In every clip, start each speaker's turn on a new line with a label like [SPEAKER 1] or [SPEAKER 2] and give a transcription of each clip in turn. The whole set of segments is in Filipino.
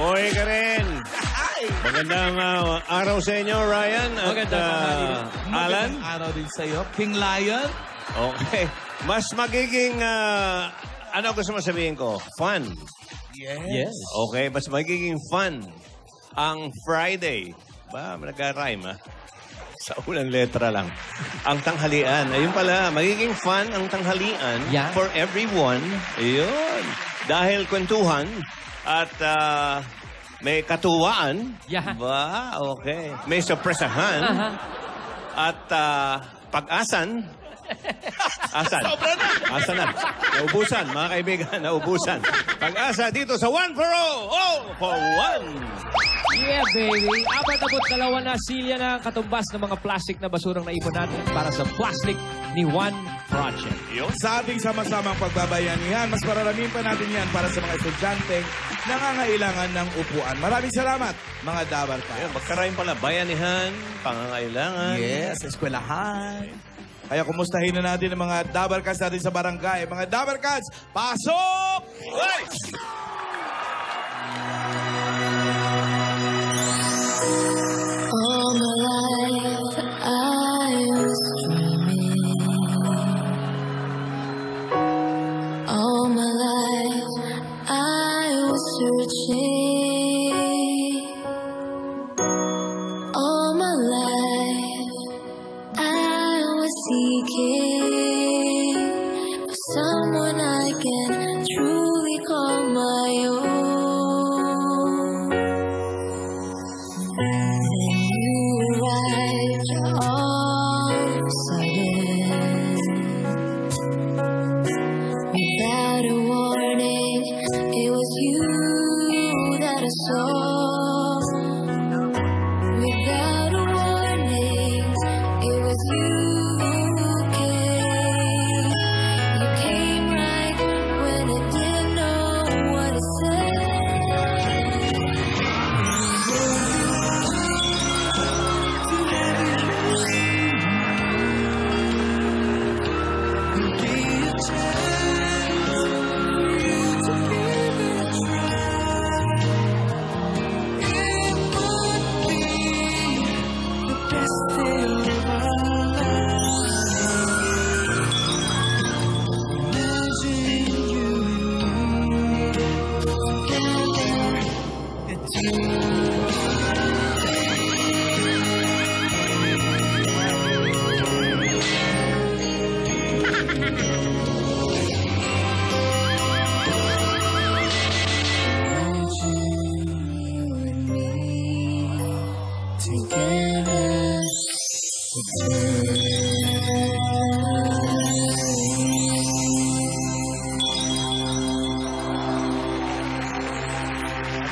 [SPEAKER 1] Oy ka rin. Magandang araw sa inyo, Ryan at Alan.
[SPEAKER 2] Magandang araw din sa iyo, King Lion.
[SPEAKER 1] Okay. Mas magiging, ano gusto mo sabihin ko? Fun.
[SPEAKER 2] Yes.
[SPEAKER 1] Okay, mas magiging fun ang Friday. Ba, nag-rhyme, sa unang letra lang. Ang tanghalian. Ayun pala, magiging fun ang tanghalian for everyone. Ayun. Dahil kwentuhan at may katuwaan. Ba, okay. May sorpresahan. At pag-asan. Asan? Asan na? Naubusan, mga kaibigan. Naubusan. Pag-asa dito sa One for All. All for One.
[SPEAKER 3] Yeah, baby. 42 na silya na katumbas ng mga plastic na basurang naipon natin para sa Plastic ni One Project.
[SPEAKER 2] Sabing sama-samang pagbabayanihan, mas mararamin pa natin yan para sa mga estudyanteng nangangailangan ng upuan. Maraming salamat, mga Dabarcats.
[SPEAKER 1] Magkarain pala, bayanihan, pangangailangan.
[SPEAKER 2] Yes, eskwelahan. Kaya kumustahin na natin ang mga Dabarcats natin sa barangay. Mga Dabarcats, pasok! Hey!
[SPEAKER 4] All my life I was dreaming. All my life I was searching. All my life I was seeking for someone I can truly call my own. Without a warning, it was you that I saw. Without a warning, it was you who came. You came right when I didn't know what to say.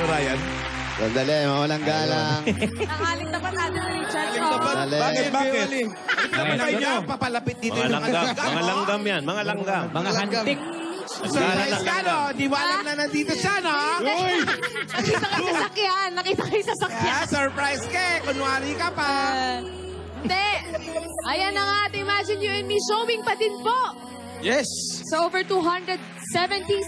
[SPEAKER 2] Ryan?
[SPEAKER 5] Sandali, mawalang galang.
[SPEAKER 6] Nakaling tapat natin ni Richard.
[SPEAKER 2] Bakit?
[SPEAKER 1] Ay,
[SPEAKER 2] niya papalapit dito
[SPEAKER 1] mga langgam. Mga langgam yan. Mga langgam.
[SPEAKER 3] Mga hantik.
[SPEAKER 2] Surprise ka, no? Di ba alam na nandito siya, no?
[SPEAKER 6] Nakita ka sa sakyan. Nakita ka sa sakyan.
[SPEAKER 2] Surprise ka eh. Kunwari ka pa.
[SPEAKER 6] Hindi. Ayan na nga at Imagine You and Me showing pa din po.
[SPEAKER 2] Yes.
[SPEAKER 6] Sa over 270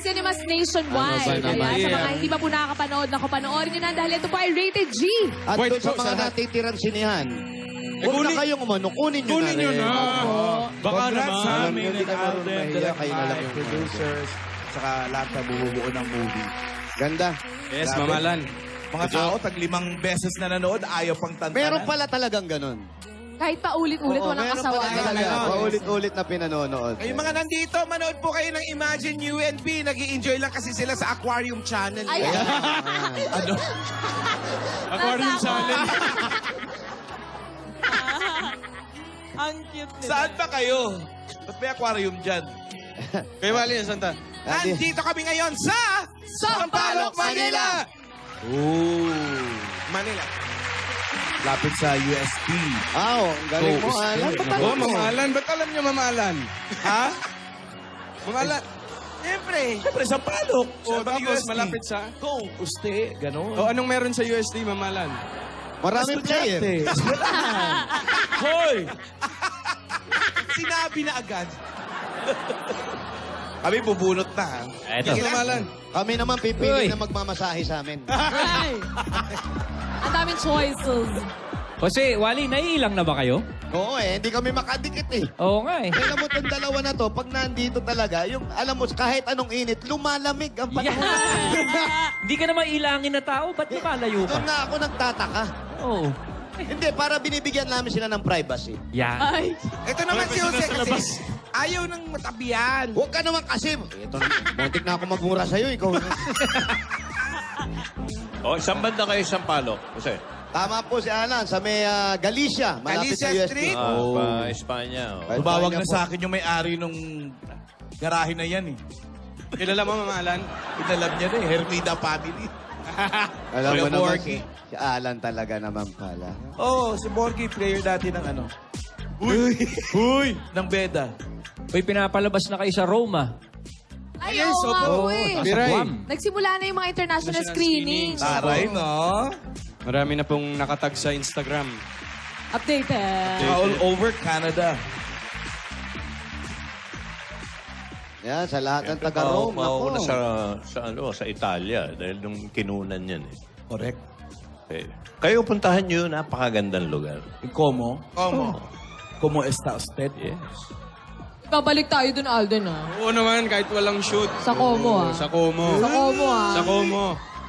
[SPEAKER 6] cinemas nationwide.
[SPEAKER 5] Ano ba
[SPEAKER 6] Ayan, sa
[SPEAKER 5] naman?
[SPEAKER 6] mga hindi pa po nakakapanood, panoorin nyo na dahil ito po ay rated G.
[SPEAKER 5] At doon sa mga natitirang sinihan, huwag na kayong umano, kunin nyo na rin.
[SPEAKER 2] Baka naman sa
[SPEAKER 5] Alam
[SPEAKER 2] amin
[SPEAKER 5] nyo, hindi kayo marunong mahiya, kayo na lang yung
[SPEAKER 2] producers, saka lahat na bumubuo ng movie.
[SPEAKER 5] Ganda.
[SPEAKER 7] Yes,
[SPEAKER 2] Grabe.
[SPEAKER 7] mamalan.
[SPEAKER 2] Mga tao, tag 5 beses na nanood, ayaw pang tantanan.
[SPEAKER 5] Meron pala talagang ganun.
[SPEAKER 6] Kahit pa ulit-ulit, walang
[SPEAKER 5] meron pala
[SPEAKER 6] kasawa.
[SPEAKER 5] talaga. Paulit-ulit na pinanonood.
[SPEAKER 2] Yung mga nandito, manood po kayo ng Imagine You and Me. Nag-i-enjoy lang kasi sila sa Aquarium Channel.
[SPEAKER 6] Ay,
[SPEAKER 2] Ano?
[SPEAKER 7] Aquarium Challenge.
[SPEAKER 6] ang cute nila.
[SPEAKER 2] Saan ba kayo? Ba't may aquarium dyan?
[SPEAKER 7] Kay Wally, saan ta?
[SPEAKER 2] Nandito kami ngayon sa
[SPEAKER 6] Sampaloc,
[SPEAKER 2] Manila! Ooh. Manila. Lapit sa UST.
[SPEAKER 5] Ang galing mo, Alan.
[SPEAKER 7] Oh, Mama Alan. Ba't alam niyo, Mama Alan?
[SPEAKER 2] Ha?
[SPEAKER 7] Mama Alan.
[SPEAKER 2] Siyempre, sa Palok.
[SPEAKER 7] O, tapos malapit sa...
[SPEAKER 2] Kung, uste, gano'n.
[SPEAKER 7] O, anong meron sa USD, Mama Alan?
[SPEAKER 5] Maraming player.
[SPEAKER 2] Hoy! Sinabi na agad. Kami bubunot na, ha?
[SPEAKER 3] Eto.
[SPEAKER 7] Sige, mamahalan.
[SPEAKER 5] Kami naman pipili
[SPEAKER 3] Uy.
[SPEAKER 5] na magmamasahe sa amin.
[SPEAKER 6] Ay! Ang daming choices.
[SPEAKER 3] Jose, Wally, naiilang na ba kayo?
[SPEAKER 5] Oo hindi kami makadikit eh.
[SPEAKER 3] Oo nga eh.
[SPEAKER 5] Kaya mo itong dalawa na to, pag nandito talaga, yung alam mo, kahit anong init, lumalamig ang panahon.
[SPEAKER 3] Hindi ka na mailangin na tao, ba't lumalayo ka?
[SPEAKER 5] Doon nga ako nagtataka.
[SPEAKER 3] Oo.
[SPEAKER 5] Hindi, para binibigyan namin sila ng privacy.
[SPEAKER 3] Yan.
[SPEAKER 6] Ay!
[SPEAKER 2] Ito naman si Jose kasi ayaw ng matabihan.
[SPEAKER 5] Huwag ka naman kasi. Ito, muntik na ako magmura sa'yo, ikaw na.
[SPEAKER 1] O, isang banda kayo, isang palo. Kasi,
[SPEAKER 5] Tama po si Alan, sa may Galicia. Malapit
[SPEAKER 2] Galicia
[SPEAKER 5] sa UST.
[SPEAKER 2] Street?
[SPEAKER 1] pa Espanya. Oh.
[SPEAKER 5] Espanya
[SPEAKER 2] Tumawag na
[SPEAKER 5] po.
[SPEAKER 2] sa akin yung may-ari nung garahe na yan, eh.
[SPEAKER 7] Kilala mo, mamahalan?
[SPEAKER 2] Inalam niya na eh, Hermida family.
[SPEAKER 5] Alam mo
[SPEAKER 2] Kuya
[SPEAKER 5] naman
[SPEAKER 2] Borgie.
[SPEAKER 5] si Alan talaga naman pala.
[SPEAKER 2] Oo, si Borgie, player dati ng ano. Uy! Uy! Ng Beda.
[SPEAKER 3] Uy, pinapalabas na kayo sa Roma.
[SPEAKER 6] Ay,
[SPEAKER 7] Yes,
[SPEAKER 6] oo nga
[SPEAKER 7] opo.
[SPEAKER 6] po eh.
[SPEAKER 3] Sa
[SPEAKER 7] Biray.
[SPEAKER 3] Guam.
[SPEAKER 6] Nagsimula na yung mga international
[SPEAKER 7] National
[SPEAKER 6] screenings.
[SPEAKER 2] Taray, no?
[SPEAKER 7] Marami na pong nakatag sa Instagram.
[SPEAKER 6] Updated.
[SPEAKER 2] All over Canada.
[SPEAKER 5] Yan, sa lahat ng
[SPEAKER 1] Siyempre,
[SPEAKER 5] taga-Rome.
[SPEAKER 1] mauna
[SPEAKER 5] Nako.
[SPEAKER 1] sa Italia dahil nung kinunan yan eh.
[SPEAKER 2] Correct.
[SPEAKER 1] Eh, kayo puntahan nyo, napakagandang lugar.
[SPEAKER 2] Como? Como está usted?
[SPEAKER 1] Yes.
[SPEAKER 6] Babalik tayo dun, Alden, ah.
[SPEAKER 7] Oo naman, kahit walang shoot.
[SPEAKER 6] Sa Como, ah.
[SPEAKER 7] Sa Como.
[SPEAKER 6] Sa Como, ah.
[SPEAKER 7] Sa Como.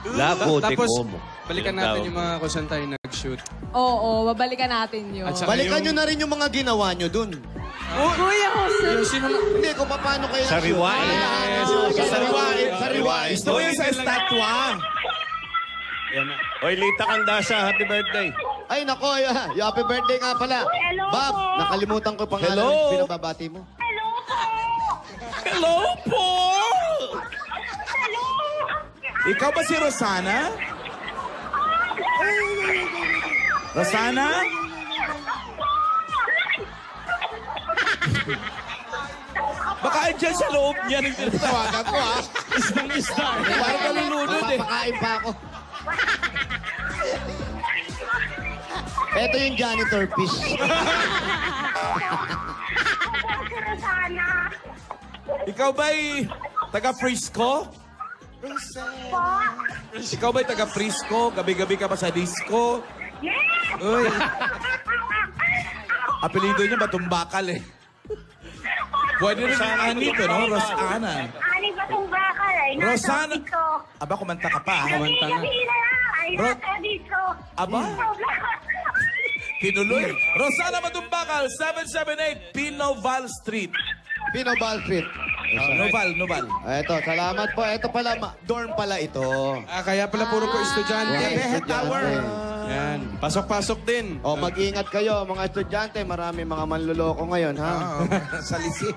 [SPEAKER 1] Lako de
[SPEAKER 7] Tapos,
[SPEAKER 1] Como.
[SPEAKER 7] balikan natin yung mga kung saan tayo nag-shoot.
[SPEAKER 6] Oo, babalikan natin yun.
[SPEAKER 7] At saka
[SPEAKER 5] Balikan
[SPEAKER 7] yung-
[SPEAKER 5] nyo na rin yung mga ginawa nyo dun.
[SPEAKER 6] Kuya Jose.
[SPEAKER 7] Yung sino
[SPEAKER 5] Hindi, kung paano kayo
[SPEAKER 1] Sa
[SPEAKER 5] nag-shoot.
[SPEAKER 1] Riwain.
[SPEAKER 5] Sa Riwain. Sa Riwain.
[SPEAKER 2] Gusto ko yun sa estatwa.
[SPEAKER 1] Hoy, Lita Candasa, happy birthday.
[SPEAKER 5] Ay, nako, happy birthday nga pala.
[SPEAKER 8] Hello
[SPEAKER 5] Bob,
[SPEAKER 8] po.
[SPEAKER 5] nakalimutan ko pangalan
[SPEAKER 2] Hello.
[SPEAKER 5] ng pinababati mo.
[SPEAKER 8] Hello po!
[SPEAKER 2] Hello po!
[SPEAKER 8] Hello!
[SPEAKER 2] Ikaw ba si Rosana? Rosana? Baka andyan sa loob niya ng tinatawagan ko, ha? Isdang-isda. Parang nalulunod, eh.
[SPEAKER 5] Mapapakain pa ako. Ito yung janitor piece.
[SPEAKER 8] Si Rosana.
[SPEAKER 2] Ikaw ba'y taga-Frisco?
[SPEAKER 8] Po?
[SPEAKER 2] Ikaw ba'y taga-Frisco? Gabi-gabi ka pa sa disco?
[SPEAKER 8] Yes!
[SPEAKER 2] Uy. Apelido niya Batumbakal, eh. Pwede rin ang anito, no? Rosana.
[SPEAKER 8] Ani ba itong bakal ay nasa
[SPEAKER 2] Rosana.
[SPEAKER 8] dito?
[SPEAKER 2] Aba, kumanta ka pa, ha?
[SPEAKER 7] Kumanta na.
[SPEAKER 8] Gabi na lang ay nasa dito.
[SPEAKER 2] Aba, tinuloy. Rosana Batumbakal, 778 Pinoval Street.
[SPEAKER 5] Pinobal Street.
[SPEAKER 2] Noval.
[SPEAKER 5] Ito, salamat po. Ito pala, dorm pala ito.
[SPEAKER 7] Kaya pala puro po estudyante.
[SPEAKER 5] Yes,
[SPEAKER 2] Tower.
[SPEAKER 7] Yan. Pasok-pasok din.
[SPEAKER 5] O, mag-ingat kayo, mga estudyante. Marami mga manluloko ngayon, ha?
[SPEAKER 2] Salisi.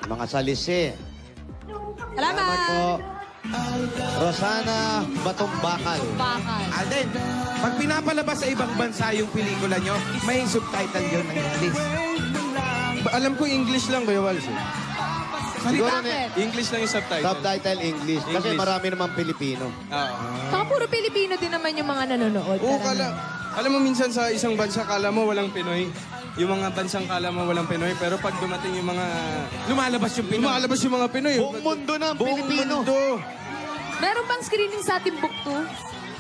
[SPEAKER 5] Mga salisi. Salamat
[SPEAKER 6] Salamat.
[SPEAKER 5] po. Rosana Batumbakal.
[SPEAKER 6] Bakal.
[SPEAKER 9] Alden, pag pinapalabas sa ibang bansa yung pelikula nyo, may subtitle yun ng English.
[SPEAKER 7] Alam ko English lang, Kuya Wals.
[SPEAKER 5] Siguro
[SPEAKER 6] Bakit?
[SPEAKER 7] English lang yung subtitle.
[SPEAKER 5] subtitle English. Kasi
[SPEAKER 7] English.
[SPEAKER 5] marami naman Pilipino.
[SPEAKER 7] Oo.
[SPEAKER 6] Saka puro Pilipino din naman yung mga nanonood.
[SPEAKER 7] Oo,
[SPEAKER 6] Karamihan.
[SPEAKER 7] alam mo minsan sa isang bansa, kala mo walang Pinoy. Yung mga bansang kala mo walang Pinoy, pero pag dumating yung mga...
[SPEAKER 9] Lumalabas yung Pinoy.
[SPEAKER 7] Lumalabas yung mga Pinoy.
[SPEAKER 5] Buong mundo na ang
[SPEAKER 7] Buong
[SPEAKER 5] Pilipino.
[SPEAKER 7] mundo.
[SPEAKER 6] Meron bang screening sa Timbuktu?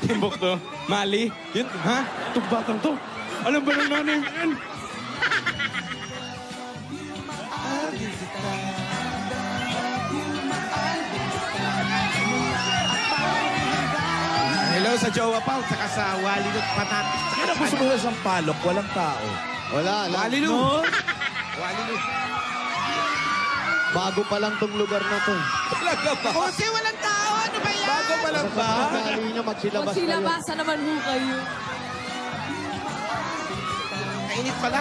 [SPEAKER 7] Timbok to. Mali. Yun, ha? Itong batang to. Alam ba ng nanay mo yan?
[SPEAKER 9] Hello sa Jowa Pao, saka sa Walidot Patat.
[SPEAKER 2] Kaya na gusto mo sa Sampalok, walang tao.
[SPEAKER 5] Wala,
[SPEAKER 9] Walilu.
[SPEAKER 2] No?
[SPEAKER 9] Walilu.
[SPEAKER 5] Bago pa lang tong lugar na to.
[SPEAKER 2] Talaga ba?
[SPEAKER 9] Jose, walang tao. Ano ba yan?
[SPEAKER 2] Bago pa lang ba?
[SPEAKER 5] Pagkakali nyo, magsilabas kayo.
[SPEAKER 6] Magsilabasan naman ho kayo.
[SPEAKER 9] Kainit pala.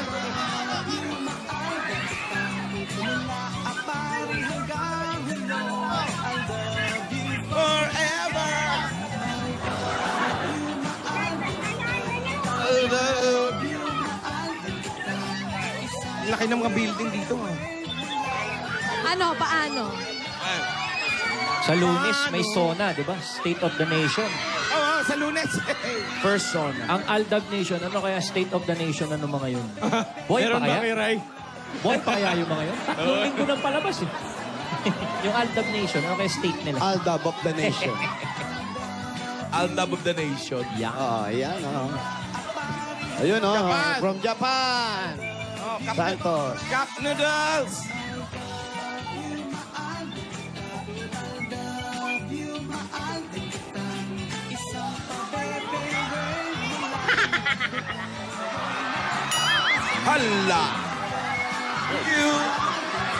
[SPEAKER 9] Laki ng mga building dito.
[SPEAKER 6] Ano, paano?
[SPEAKER 3] Sa Lunes, may SONA, di ba? State of the Nation.
[SPEAKER 9] Oo, sa Lunes.
[SPEAKER 2] First zone.
[SPEAKER 3] Ang Aldab Nation, ano kaya State of the Nation, ano mga yun? Boy pa
[SPEAKER 7] Meron ba
[SPEAKER 3] kaya?
[SPEAKER 7] kay Rai?
[SPEAKER 3] Boy pa kaya yung mga yun? Tatlong linggo nang palabas eh. Yung Aldab Nation, ano kaya state nila?
[SPEAKER 5] Aldab of the nation.
[SPEAKER 2] Aldab of the Nation.
[SPEAKER 3] Yeah.
[SPEAKER 5] Ayan, Ayun,
[SPEAKER 9] Japan.
[SPEAKER 5] from Japan. Santos.
[SPEAKER 9] Cup noodles!
[SPEAKER 2] Hala!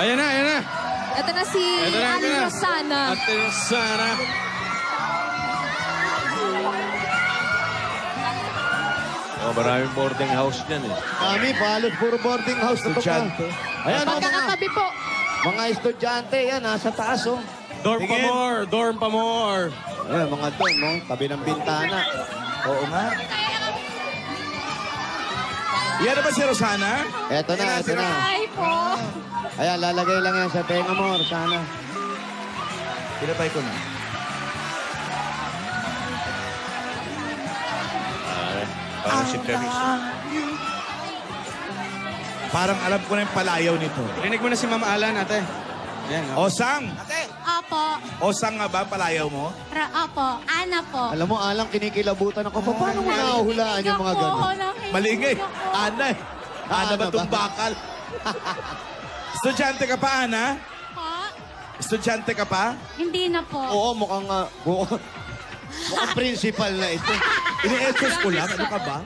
[SPEAKER 7] Ayan na.
[SPEAKER 6] Ito na si
[SPEAKER 7] Ito na.
[SPEAKER 6] Ali Rosana.
[SPEAKER 7] Ate Rosana.
[SPEAKER 1] Maraming boarding house dyan eh.
[SPEAKER 5] Kami, halos puro boarding house na to pa.
[SPEAKER 2] Estudyante.
[SPEAKER 5] Ayan,
[SPEAKER 6] Magkakatabi po.
[SPEAKER 5] mga estudyante, yan, nasa taas,
[SPEAKER 7] Dorm pa more.
[SPEAKER 5] Ayan, mga doon, tabi ng bintana.
[SPEAKER 2] Oo nga. Yan na ba si Rosana?
[SPEAKER 5] Eto na.
[SPEAKER 6] Hi po.
[SPEAKER 5] Ayan, lalagay lang yan sa tenga mo, sana.
[SPEAKER 2] Pinapay ko na.
[SPEAKER 1] Parang si Teresa.
[SPEAKER 2] Parang alam ko na yung palayaw nito.
[SPEAKER 7] Rinig mo na si Ma'am Alan, ate. Ayan,
[SPEAKER 2] Osang!
[SPEAKER 10] Opo.
[SPEAKER 2] Osang nga ba palayaw mo?
[SPEAKER 10] Opo. Ana po.
[SPEAKER 5] Alam mo, alang kinikilabutan ako. Paano mo nahuhulaan yung mga gano'n?
[SPEAKER 2] Malingay. Ana eh. Ana ba
[SPEAKER 5] Ana
[SPEAKER 2] itong
[SPEAKER 5] ba?
[SPEAKER 2] bakal? Estudyante ka pa, Ana?
[SPEAKER 10] Po?
[SPEAKER 2] Estudyante ka pa?
[SPEAKER 10] Hindi na po.
[SPEAKER 5] Oo, mukhang principal na ito.
[SPEAKER 2] Ini-etos ko lang. Ano ka ba?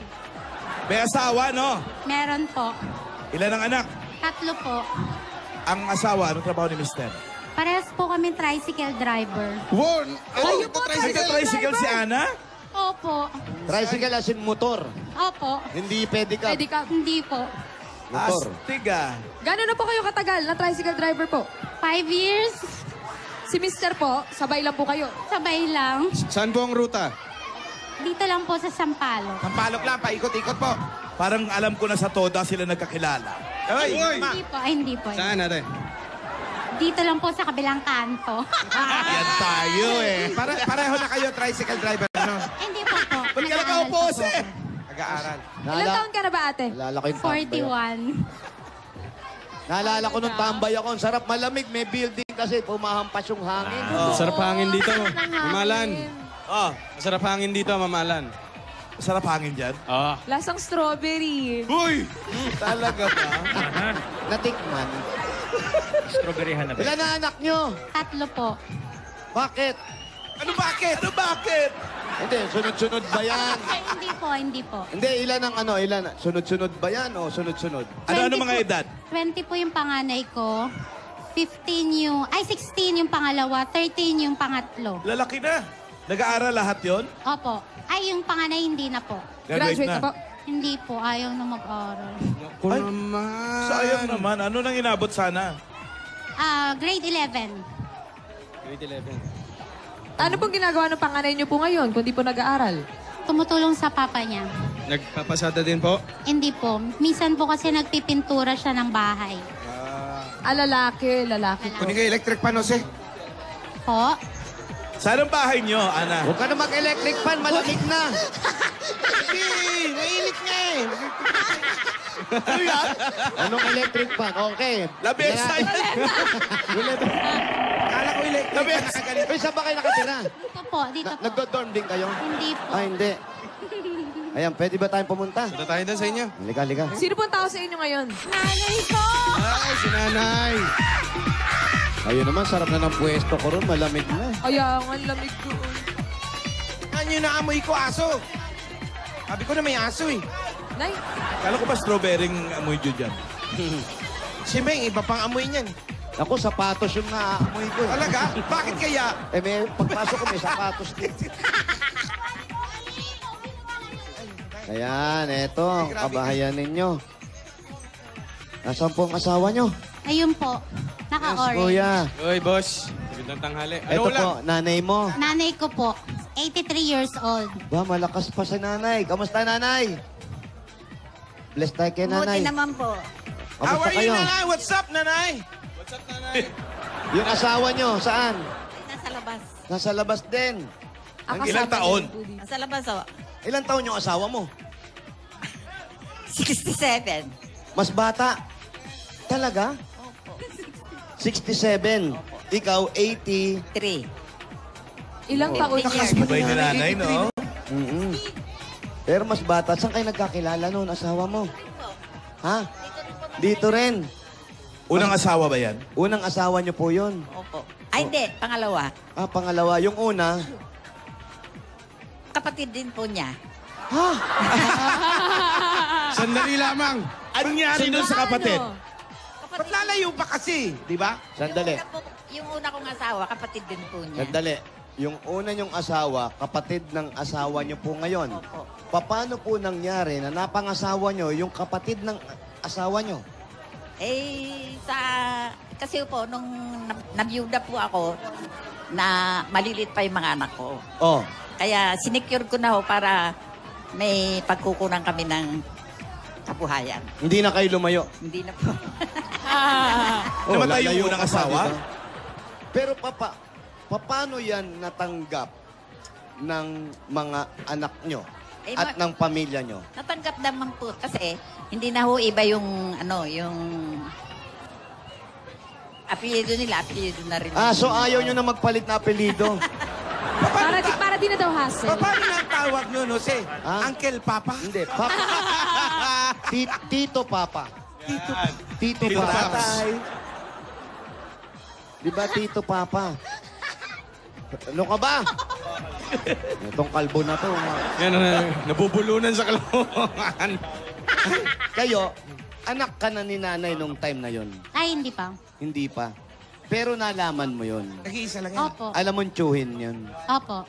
[SPEAKER 2] May asawa, no?
[SPEAKER 10] Meron po.
[SPEAKER 2] Ilan ang anak?
[SPEAKER 10] 3 po.
[SPEAKER 2] Ang asawa, anong trabaho ni Mister?
[SPEAKER 10] Parehas po kami tricycle driver.
[SPEAKER 9] Wow!
[SPEAKER 2] Ay, tricycle si Ana?
[SPEAKER 10] Opo.
[SPEAKER 5] Tricycle as in motor.
[SPEAKER 10] Opo.
[SPEAKER 5] Hindi pedicab.
[SPEAKER 10] Hindi po.
[SPEAKER 5] Motor.
[SPEAKER 2] Astiga.
[SPEAKER 6] Gano'n na po kayo katagal na tricycle driver po?
[SPEAKER 10] 5 years.
[SPEAKER 6] Si Mr. po, sabay lang po kayo.
[SPEAKER 10] Sabay lang.
[SPEAKER 7] Saan po ang ruta?
[SPEAKER 10] Dito lang po sa Sampaloc.
[SPEAKER 9] Sampalok lang, paikot-ikot po.
[SPEAKER 2] Parang alam ko na sa Toda sila nagkakilala.
[SPEAKER 9] Ay,
[SPEAKER 10] Hindi po. Ay, hindi po.
[SPEAKER 7] Saan, ate?
[SPEAKER 10] Dito lang po sa kabilang kanto.
[SPEAKER 2] Yan tayo eh.
[SPEAKER 9] pareho na kayo, tricycle driver, ano?
[SPEAKER 10] Hindi po po.
[SPEAKER 2] Ba't ka nakaupos eh?
[SPEAKER 9] Nag-aaral.
[SPEAKER 6] Ilang taon ka na ba, ate?
[SPEAKER 5] Naalala ko yung tambay.
[SPEAKER 10] 41.
[SPEAKER 5] Naalala ko nung tambay ako. Ang sarap malamig. May building kasi pumahampas yung hangin.
[SPEAKER 7] Sarap hangin dito, Ma'am Alan.
[SPEAKER 2] Oh,
[SPEAKER 7] Masarap hangin dito, Ma'am Alan.
[SPEAKER 2] sarap hangin dyan.
[SPEAKER 6] Lasang strawberry.
[SPEAKER 2] Uy! Talaga ba?
[SPEAKER 5] Natikman.
[SPEAKER 3] Strawberryhan na ba?
[SPEAKER 5] Ilan na anak nyo?
[SPEAKER 10] 3 po.
[SPEAKER 5] Bakit?
[SPEAKER 2] Ano bakit? Ano bakit?
[SPEAKER 5] Hindi, sunod-sunod ba yan?
[SPEAKER 10] Ay, hindi po.
[SPEAKER 5] Hindi, ilan ang ilan? Sunod-sunod ba yan o sunod-sunod?
[SPEAKER 2] Ano
[SPEAKER 10] 20
[SPEAKER 2] mga
[SPEAKER 10] po.
[SPEAKER 2] edad?
[SPEAKER 10] 20 po yung panganay ko. 16 yung pangalawa. 13 yung pangatlo.
[SPEAKER 2] Lalaki na. Nag-aaral lahat yon?
[SPEAKER 10] Opo. Ay, yung panganay hindi na po.
[SPEAKER 2] Graduate na.
[SPEAKER 6] po.
[SPEAKER 10] Hindi po. Ayaw na mag-aral.
[SPEAKER 7] Ako
[SPEAKER 2] Ay,
[SPEAKER 7] naman.
[SPEAKER 2] Sayang naman. Ano nang inabot sana?
[SPEAKER 10] Grade 11.
[SPEAKER 7] Grade 11.
[SPEAKER 6] Ano pong ginagawa ng panganay niyo po ngayon kung di po nag-aaral?
[SPEAKER 10] Tumutulong sa papa niya.
[SPEAKER 7] Nagpapasada din po?
[SPEAKER 10] Hindi po. Minsan po kasi nagpipintura siya ng bahay.
[SPEAKER 6] Lalaki po.
[SPEAKER 9] Kunin kayo electric pan, Jose.
[SPEAKER 10] Po?
[SPEAKER 2] Saan ang bahay nyo, Ana?
[SPEAKER 5] Huwag ka na mag-electric fan, malamig na.
[SPEAKER 9] Hindi, mainit nga eh.
[SPEAKER 2] Ano yan?
[SPEAKER 5] Anong electric fan? Okay.
[SPEAKER 2] Labesa yan.
[SPEAKER 9] Kala ko electric pan
[SPEAKER 2] Labes.
[SPEAKER 9] nakaganito.
[SPEAKER 5] Uy, saan ba kayo nakatira?
[SPEAKER 10] Dito po. Dito po.
[SPEAKER 5] Nagdo-dorm din kayo?
[SPEAKER 10] Hindi po.
[SPEAKER 5] Ah, hindi. Ayan, pwede ba tayong pumunta?
[SPEAKER 7] Punta tayo doon sa inyo.
[SPEAKER 5] Halika, halika.
[SPEAKER 6] Sino pong tao sa inyo ngayon?
[SPEAKER 10] Nanay ko!
[SPEAKER 7] Ay, si nanay.
[SPEAKER 5] Ayun naman, sarap na ng pwesto ko ron. Malamig na.
[SPEAKER 6] Kaya nga, lamig ko.
[SPEAKER 9] Ano yung naamoy ko, aso? Sabi ko na may aso eh.
[SPEAKER 6] Nay,
[SPEAKER 2] Kala ko ba strawberry amoy dyo dyan?
[SPEAKER 9] Si Meng, iba pang amoy niyan.
[SPEAKER 5] Ako, sapatos yung naaamoy ko.
[SPEAKER 9] Talaga? Bakit kaya?
[SPEAKER 5] Eh, may pagpasok ko, may sapatos din. Ayan, eto, ang kabahayan ninyo. Nasaan po ang asawa nyo?
[SPEAKER 10] Ayun po.
[SPEAKER 5] Yes,
[SPEAKER 10] Naka-orange.
[SPEAKER 5] kuya.
[SPEAKER 7] Uy, boss. Magandang tanghali. Ano
[SPEAKER 5] Eto
[SPEAKER 7] ulam?
[SPEAKER 5] po, nanay mo.
[SPEAKER 10] Nanay ko po. 83 years old.
[SPEAKER 5] Ba, malakas pa sa nanay. Kamusta, nanay? Bless tayo kay nanay.
[SPEAKER 10] naman po.
[SPEAKER 9] How
[SPEAKER 5] Kamusta
[SPEAKER 9] are you,
[SPEAKER 5] kayo?
[SPEAKER 9] nanay? What's up, nanay?
[SPEAKER 7] What's up, nanay?
[SPEAKER 5] Yung asawa nyo, saan?
[SPEAKER 10] Nasa labas.
[SPEAKER 5] Nasa labas din.
[SPEAKER 2] Ilang taon?
[SPEAKER 10] Nasa labas, oh.
[SPEAKER 5] Ilang taon yung asawa mo?
[SPEAKER 10] 67.
[SPEAKER 5] Mas bata. Talaga? 67. Ikaw,
[SPEAKER 11] 3.
[SPEAKER 6] Ilang taon na?
[SPEAKER 2] Sabay ni nanay, no?
[SPEAKER 5] Pero mas bata. Saan kayo nagkakilala noon, asawa mo? Ha? Dito rin.
[SPEAKER 2] Unang asawa ba yan?
[SPEAKER 5] Unang asawa niyo po yun.
[SPEAKER 11] Opo. Ay, hindi. Pangalawa.
[SPEAKER 5] Ah, pangalawa. Yung una,
[SPEAKER 11] Kapatid din po niya.
[SPEAKER 9] Sandali lamang.
[SPEAKER 2] Ano nangyari doon sa kapatid?
[SPEAKER 9] Ba't lalayo pa kasi? Di ba?
[SPEAKER 5] sandali.
[SPEAKER 11] Yung una kong asawa, kapatid din po niya.
[SPEAKER 5] Sandali. Yung una niyong asawa, kapatid ng asawa niyo po ngayon.
[SPEAKER 11] Opo.
[SPEAKER 5] Paano po nangyari na napangasawa niyo yung kapatid ng asawa niyo?
[SPEAKER 11] Kasi po, nung nabiyuda po ako, na malilit pa yung mga anak ko.
[SPEAKER 5] Oh.
[SPEAKER 11] Kaya sinecure ko na ho para may pagkukunan kami ng kabuhayan.
[SPEAKER 5] Hindi na kayo lumayo.
[SPEAKER 11] Hindi na po.
[SPEAKER 2] Namatay
[SPEAKER 5] lalayo
[SPEAKER 2] yung unang
[SPEAKER 5] ka pa,
[SPEAKER 2] asawa?
[SPEAKER 5] diba? Pero paano yan natanggap ng mga anak nyo at ng pamilya nyo?
[SPEAKER 11] Natanggap naman po kasi hindi na ho iba yung yung apelyido nila, apelyido na rin.
[SPEAKER 5] So ayaw nyo na magpalit na apelido?
[SPEAKER 6] Para di na daw hassle.
[SPEAKER 9] Paano na ang tawag nyo, no?
[SPEAKER 5] Ha?
[SPEAKER 9] Uncle Papa?
[SPEAKER 5] Hindi, Papa. Tito Papa. Tito
[SPEAKER 2] Tito
[SPEAKER 5] Papa.
[SPEAKER 2] Paps.
[SPEAKER 5] Di ba Tito Papa? Ano ka ba? Itong kalbo na to.
[SPEAKER 7] Yan, nabubulunan sa kalokohan.
[SPEAKER 5] Kayo, anak ka na ni nanay nung time na yon?
[SPEAKER 10] Ay, hindi pa.
[SPEAKER 5] Hindi pa. Pero nalaman mo yon.
[SPEAKER 9] Nag-iisa lang yan.
[SPEAKER 10] Opo.
[SPEAKER 5] Alam mo tsuhin yun.
[SPEAKER 10] Opo.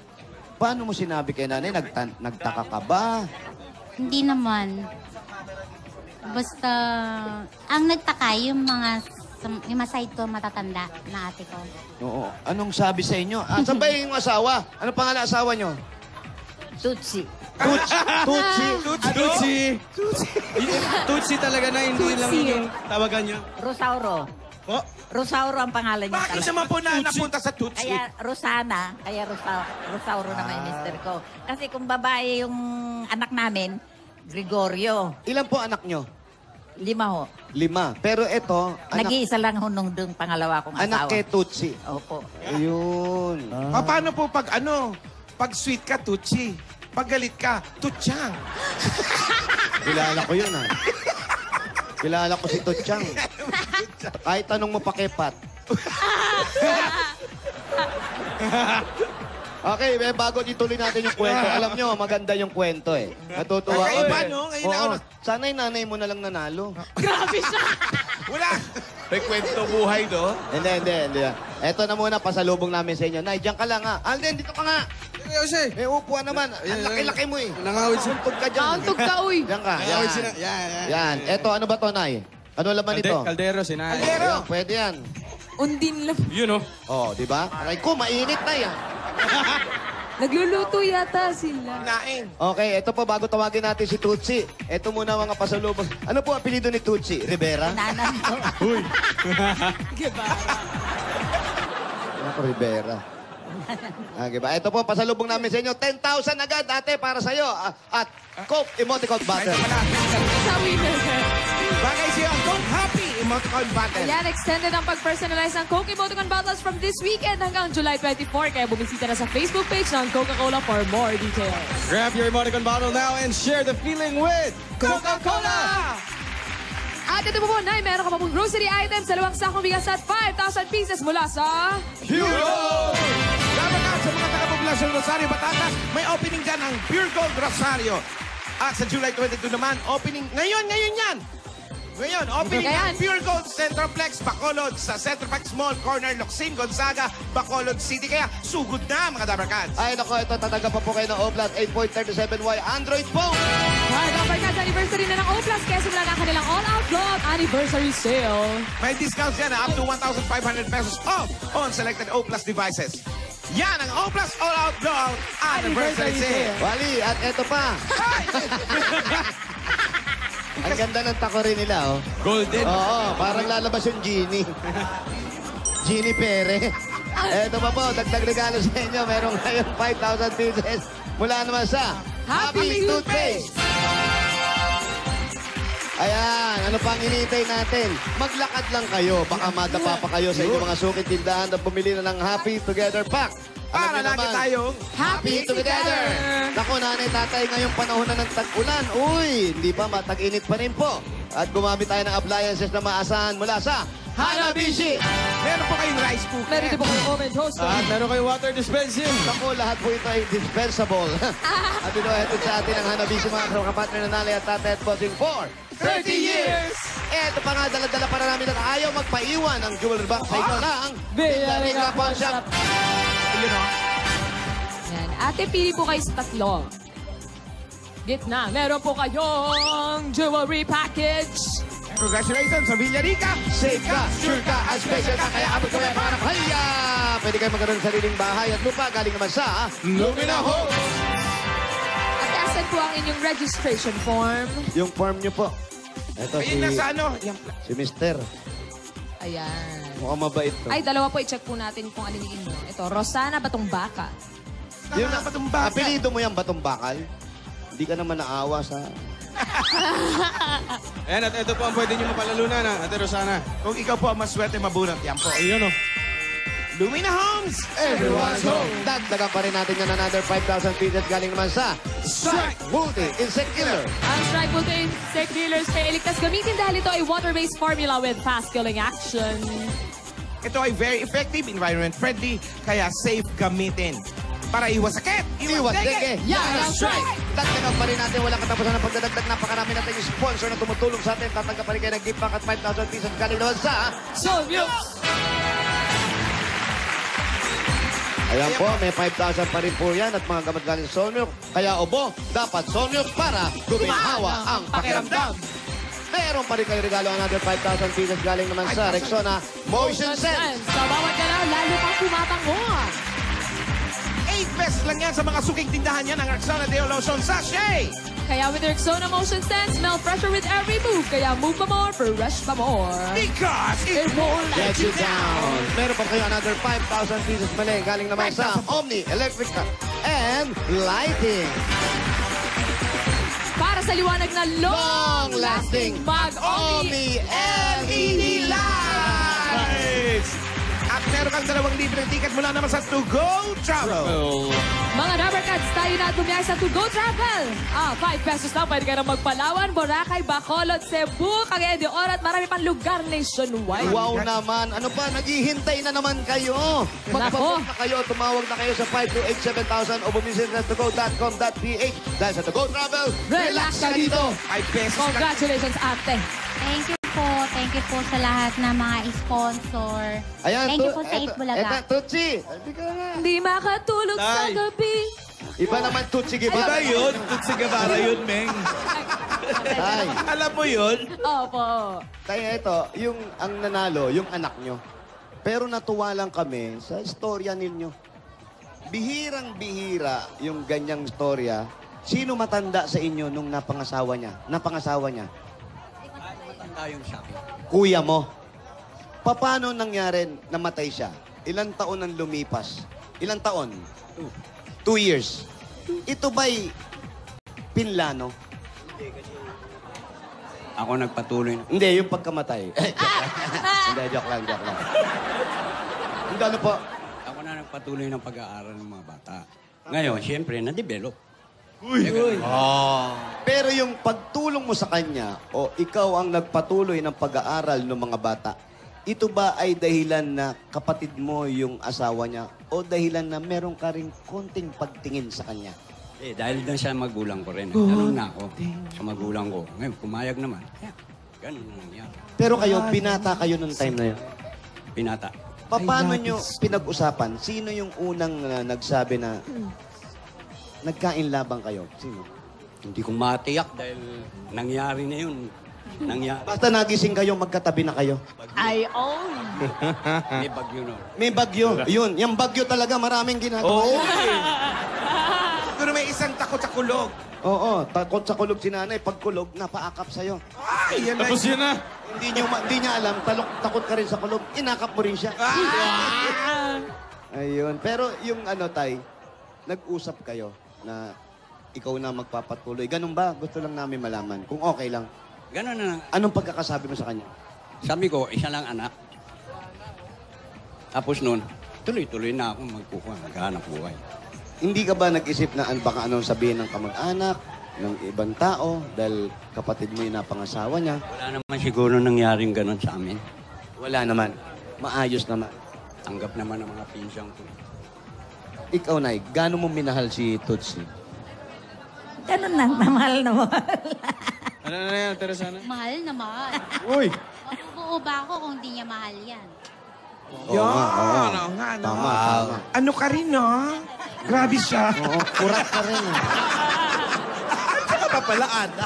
[SPEAKER 5] Paano mo sinabi kay nanay? Nagtaka ka ba?
[SPEAKER 10] Hindi naman. Basta, ang nagtaka, yung side ko matatanda na ate ko.
[SPEAKER 5] Oo. Anong sabi sa inyo? Saan ba yung asawa? Ano pangalan asawa nyo?
[SPEAKER 11] Tutsi.
[SPEAKER 5] Tutsi.
[SPEAKER 7] Tutsi talaga na, hindi lang yung tawagan nyo.
[SPEAKER 11] Rosauro.
[SPEAKER 7] Oh,
[SPEAKER 11] Rosauro ang pangalan niya
[SPEAKER 9] Bakit
[SPEAKER 11] talaga.
[SPEAKER 9] naman po na napunta sa Tutsi?
[SPEAKER 11] Kaya Rosana, Rosauro naman yung mister ko. Kasi kung babae yung anak namin, Gregorio.
[SPEAKER 5] Ilan po anak nyo?
[SPEAKER 11] 5 ho.
[SPEAKER 5] 5. Pero ito,
[SPEAKER 11] Nag-iisa lang ho nung pangalawa kong
[SPEAKER 5] anak
[SPEAKER 11] asawa.
[SPEAKER 5] kay Tutsi.
[SPEAKER 11] Opo.
[SPEAKER 5] Ayun.
[SPEAKER 9] Paano po pag pag sweet ka, Tutsi. Pag galit ka, Tutsang.
[SPEAKER 5] Kilala ko yun, ha? Kilala ko si Tutsyang. Kahit tanong mo pakipat. Okay, bago ituloy natin yung kwento. Alam nyo, maganda yung kwento eh. Natutuwa
[SPEAKER 9] Okay,
[SPEAKER 5] kami.
[SPEAKER 9] paano? Ngayon na-
[SPEAKER 5] Sana yung nanay mo na lang nanalo.
[SPEAKER 6] Grabe siya.
[SPEAKER 9] Wala.
[SPEAKER 2] May kwento buhay, no?
[SPEAKER 5] Hindi. Eto na muna, pasalubong namin sa inyo. Nay, diyan ka lang ha. Alden, dito ka nga.
[SPEAKER 7] Jose.
[SPEAKER 5] May upuan naman. Ang laki-laki mo eh.
[SPEAKER 7] Nangawid siya.
[SPEAKER 5] Suntog ka dyan.
[SPEAKER 6] Kauntog ka, uy.
[SPEAKER 5] Diyan ka.
[SPEAKER 7] Nangawid siya.
[SPEAKER 5] Yan.
[SPEAKER 7] Yan.
[SPEAKER 5] Yan. Eto, ano ba to, Nay? Ano laman nito?
[SPEAKER 7] Kaldero, sinay.
[SPEAKER 5] Yan, pwede yan.
[SPEAKER 6] Undin lang.
[SPEAKER 7] Yun, oh.
[SPEAKER 5] Oh, di ba? Aray ko, mainit na yan.
[SPEAKER 6] Nagluluto yata sila.
[SPEAKER 9] Nain.
[SPEAKER 5] Okay, ito po, bago tawagin natin si Tutsi. Ito muna mga pasalubong. Ano po apelido ni Tutsi? Rivera?
[SPEAKER 11] Nanan ko.
[SPEAKER 7] Uy.
[SPEAKER 5] Ako, Rivera. Okay ba? Ito po, pasalubong namin sa inyo. 10,000 agad, ate, para sa'yo. At Coke Emoticon Battle.
[SPEAKER 6] Sa winner.
[SPEAKER 9] Bagay siya ang Coke Happy Emoticon Battle.
[SPEAKER 6] Ayan, extended ang pag-personalize ng Coke Emoticon Battles from this weekend hanggang July 24. Kaya bumisita na sa Facebook page ng Coca-Cola for more details.
[SPEAKER 7] Grab your emoticon bottle now and share the feeling with Coca-Cola!
[SPEAKER 6] At ito po, Nay, meron ka pa pong grocery items sa luwang sakong bigas at 5,000 pieces mula sa...
[SPEAKER 9] Hero! Laban na sa mga taga-populasyon Rosario, Batangas, may opening dyan ang Pure Gold Rosario. At sa July 22 naman, opening... Ngayon yan! Ngayon, opening
[SPEAKER 6] Ayan.
[SPEAKER 9] ng Pure Gold Centroplex, Bacolod sa Centroplex Mall, Corner, Locsin, Gonzaga, Bacolod City. Kaya sugod na, mga Dabarkads.
[SPEAKER 5] Ay, nako, ito, tataga pa po kayo ng Oblast 8.37Y Android phone.
[SPEAKER 6] Mga Dabarkads, anniversary na ng O-Plus kaya simula na ang kanilang all-out gold anniversary sale.
[SPEAKER 9] May discounts yan up to 1,500 pesos off on selected O Plus devices. Yan ang O Plus All Out Gold Anniversary Sale.
[SPEAKER 5] Wally, at ito pa. Ang ganda ng takorin nila, oh.
[SPEAKER 7] Golden.
[SPEAKER 5] Oo, parang lalabas yung Genie. Genie Pere. Ito pa po, dagdag regalo sa inyo. Meron kayong 5,000 pieces mula naman sa
[SPEAKER 6] Happy
[SPEAKER 5] Toothpaste. Ayan, ano pang hinihintay natin? Maglakad lang kayo. Baka madapa pa kayo sa inyong mga suking tindahan na bumili na ng Happy Together Pack.
[SPEAKER 9] Para lagi tayong
[SPEAKER 5] Happy Together! Naku, nanay, tatay, ngayong panahon na ng tag-ulan. Uy, hindi pa matag-init pa rin po. At gumamit tayo ng appliances na maasahan mula sa Hanabishi!
[SPEAKER 9] Meron po kayong rice cooker.
[SPEAKER 6] Meron din po kayong oven toaster.
[SPEAKER 2] At meron kayong water dispensing.
[SPEAKER 5] Naku, lahat po ito ay dispensable. At ito sa atin ang Hanabishi, mga kapatner na nanay at tatay at bossing for
[SPEAKER 9] 30 years!
[SPEAKER 5] Eto pa nga, dala-dala para namin at ayaw magpaiwan ang jewelry box sa inyo ng
[SPEAKER 6] Villarica
[SPEAKER 5] Pawn Shop.
[SPEAKER 9] Yun o.
[SPEAKER 6] Yan. Ate, pili po kayo sa tatlo. Gitna, meron po kayong jewelry package.
[SPEAKER 9] Congratulations sa Villarica.
[SPEAKER 5] Safe ka, sure ka, at special ka, kaya abot kami ang pangarap. Haya! Pwede kayo magkaroon ng sariling bahay at lupa galing naman sa
[SPEAKER 9] Lumina Homes.
[SPEAKER 6] At asan po ang inyong registration form?
[SPEAKER 5] yung form nyo po. Ito
[SPEAKER 9] Ayun na sa ano. Yan.
[SPEAKER 5] si Mister.
[SPEAKER 6] Ayan.
[SPEAKER 5] Mukhang mabait to.
[SPEAKER 6] Ay, dalawa po. I-check po natin kung alin yung inyo. Ito, Rosana Batong Baka.
[SPEAKER 5] Yung
[SPEAKER 9] Batong Bakal.
[SPEAKER 5] apelido mo yung Batong Bakal. Hindi ka naman naawa sa...
[SPEAKER 7] Ayan, at ito po ang pwede nyo mapalalunan, Ate Rosana.
[SPEAKER 9] Kung ikaw po ang maswerte, mabunot. Yan po.
[SPEAKER 7] Ayun o.
[SPEAKER 9] Lumina Homes.
[SPEAKER 5] Everyone's home. Dagdagan pa rin natin yan another 5,000 pieces galing naman sa Strike Multi Insect Killer.
[SPEAKER 6] Ang Strike Multi Insect Killers kaya iligtas gamitin dahil ito ay water-based formula with fast-killing action.
[SPEAKER 9] Ito ay very effective, environment-friendly, kaya safe gamitin. Para iwas sakit,
[SPEAKER 5] Iwas dengue.
[SPEAKER 6] Yan ang Strike!
[SPEAKER 5] Dagdagan pa rin natin. Walang katapusan ng pagdadagdag. Napakarami natin yung sponsor na tumutulong sa atin. Tatanggap pa rin kayo ng gift pack at 5,000 pieces galing naman sa...
[SPEAKER 6] Solmux!
[SPEAKER 5] Ayan po, may 5,000 pa rin po yan at mga gamot galing sa Solmux. Kaya obo, dapat Solmux para guminhawa ang pakiramdam. Meron pa rin kayo regalo another 5,000 pieces galing naman sa Rexona Motion Sense.
[SPEAKER 6] Sa bawat galaw, lalo pang tumatango.
[SPEAKER 9] 8 pesos lang yan sa mga suking tindahan yan ng Rexona Deo Lotion Sachet.
[SPEAKER 6] Kaya with Rexona Motion Sense, smell fresher with every move. Kaya move pa more, fresh pa more.
[SPEAKER 9] Because it won't
[SPEAKER 5] Let you down. Meron pa kayo another 5,000 pieces mali galing naman sa Omni Electrical and Lighting.
[SPEAKER 6] Para sa liwanag na long-lasting
[SPEAKER 5] Mag-Omni LED
[SPEAKER 9] Lights! At meron kang 2 libreng ticket mula naman sa To Go Travel.
[SPEAKER 6] Mga rubber cats, tayo na at bumiyay sa To Go Travel. 5 pesos lang, pwede ka na magpalawan, Boracay, Bacolod, Cebu, Cagayan de Oro at marami pang lugar nationwide.
[SPEAKER 5] Wow naman. Ano pa? Naghihintay na naman kayo. Magpapot na kayo. Tumawag na kayo sa 528-7000 o bumisit na togo.com.ph. Dahil sa To Go Travel, relax ka dito.
[SPEAKER 9] 5 pesos lang.
[SPEAKER 6] Congratulations, ate.
[SPEAKER 10] Thank you po. Thank you po sa lahat ng mga sponsor.
[SPEAKER 5] Ayan,
[SPEAKER 10] Thank you po sa 8 Bulaga.
[SPEAKER 5] Eto, Tutsi. Hindi ka nga.
[SPEAKER 6] Hindi makatulog sa
[SPEAKER 7] Tay.
[SPEAKER 6] gabi.
[SPEAKER 5] Iba naman Tutsi Guevara.
[SPEAKER 9] Iba yun. Tutsi Guevara yun, Meng.
[SPEAKER 5] Tay,
[SPEAKER 9] Alam mo yun?
[SPEAKER 6] Opo.
[SPEAKER 5] tay, ito, yung ang nanalo, yung anak nyo. Pero natuwa lang kami sa istorya ninyo. Bihirang-bihira yung ganyang istorya. Sino matanda sa inyo nung napangasawa niya? Napangasawa niya?
[SPEAKER 12] Tayong siya.
[SPEAKER 5] Kuya mo. Paano nangyari namatay siya? Ilang taon ang lumipas? Ilang taon? 2 years. Ito ba'y pinlano?
[SPEAKER 12] Ako nagpatuloy.
[SPEAKER 5] Hindi, yung pagkamatay. Hindi, joke lang. Hindi, ano po?
[SPEAKER 12] Ako na nagpatuloy ng pag-aaral ng mga bata. Ngayon, siyempre, na-develop.
[SPEAKER 5] Pero yung pagtulong mo sa kanya o ikaw ang nagpatuloy ng pag-aaral ng mga bata, ito ba ay dahilan na kapatid mo yung asawa niya o dahilan na meron ka rin konting pagtingin sa kanya?
[SPEAKER 12] Dahil doon sa magulang ko rin. Tanong na ako sa magulang ko. Ngayon, pumayag naman. Ganun na nangyari.
[SPEAKER 5] Pero kayo, binata kayo nung time na yun.
[SPEAKER 12] Pinata.
[SPEAKER 5] Paano nyo pinag-usapan? Sino yung unang nagsabi na nagkain labang kayo? Sino?
[SPEAKER 12] Hindi ko matiyak dahil nangyari na yun. Nangyari.
[SPEAKER 5] Basta nagising kayo, magkatabi na kayo.
[SPEAKER 6] I own.
[SPEAKER 12] May bagyo nun.
[SPEAKER 5] May bagyo. Yun. Yung bagyo talaga, maraming ginagawa.
[SPEAKER 9] Oo. Pero may isang takot sa kulog.
[SPEAKER 5] Oo, takot sa kulog si nanay. Pag kulog, napaakap sa'yo.
[SPEAKER 9] Ay, yan
[SPEAKER 7] Tapos yun na.
[SPEAKER 5] Hindi niya alam, takot ka rin sa kulog. Inakap mo rin siya. Ayun. Pero yung tay, nag-usap kayo na ikaw na magpapatuloy. Ganun ba? Gusto lang namin malaman. Kung okay lang.
[SPEAKER 12] Ganon na.
[SPEAKER 5] Anong pagkakasabi mo sa kanya?
[SPEAKER 12] Sabi ko, isa lang anak. Tapos noon, tuloy-tuloy na ako maghanap buhay.
[SPEAKER 5] Hindi ka ba nag-isip na baka anong sabihin ng kamag-anak, ng ibang tao, dahil kapatid mo yung napangasawa niya?
[SPEAKER 12] Wala naman siguro nangyaring ganon sa amin.
[SPEAKER 5] Wala naman. Maayos naman.
[SPEAKER 12] Tanggap naman ang mga pinsang ko.
[SPEAKER 5] Ikaw, Nay, gaano mo minahal si Tutsi?
[SPEAKER 11] Ganun lang, namahal na mahal.
[SPEAKER 7] Ano na yan, Teresana?
[SPEAKER 10] Mahal na mahal.
[SPEAKER 7] Uy!
[SPEAKER 10] Mabubuo ba ako kung di niya mahal yan?
[SPEAKER 9] Yan,
[SPEAKER 5] oo.
[SPEAKER 9] nga, no?
[SPEAKER 5] Tama, tama.
[SPEAKER 9] Ano ka rin, no? Grabe siya.
[SPEAKER 5] Oo, kurat ka rin.
[SPEAKER 9] Ano ka pala, Ana?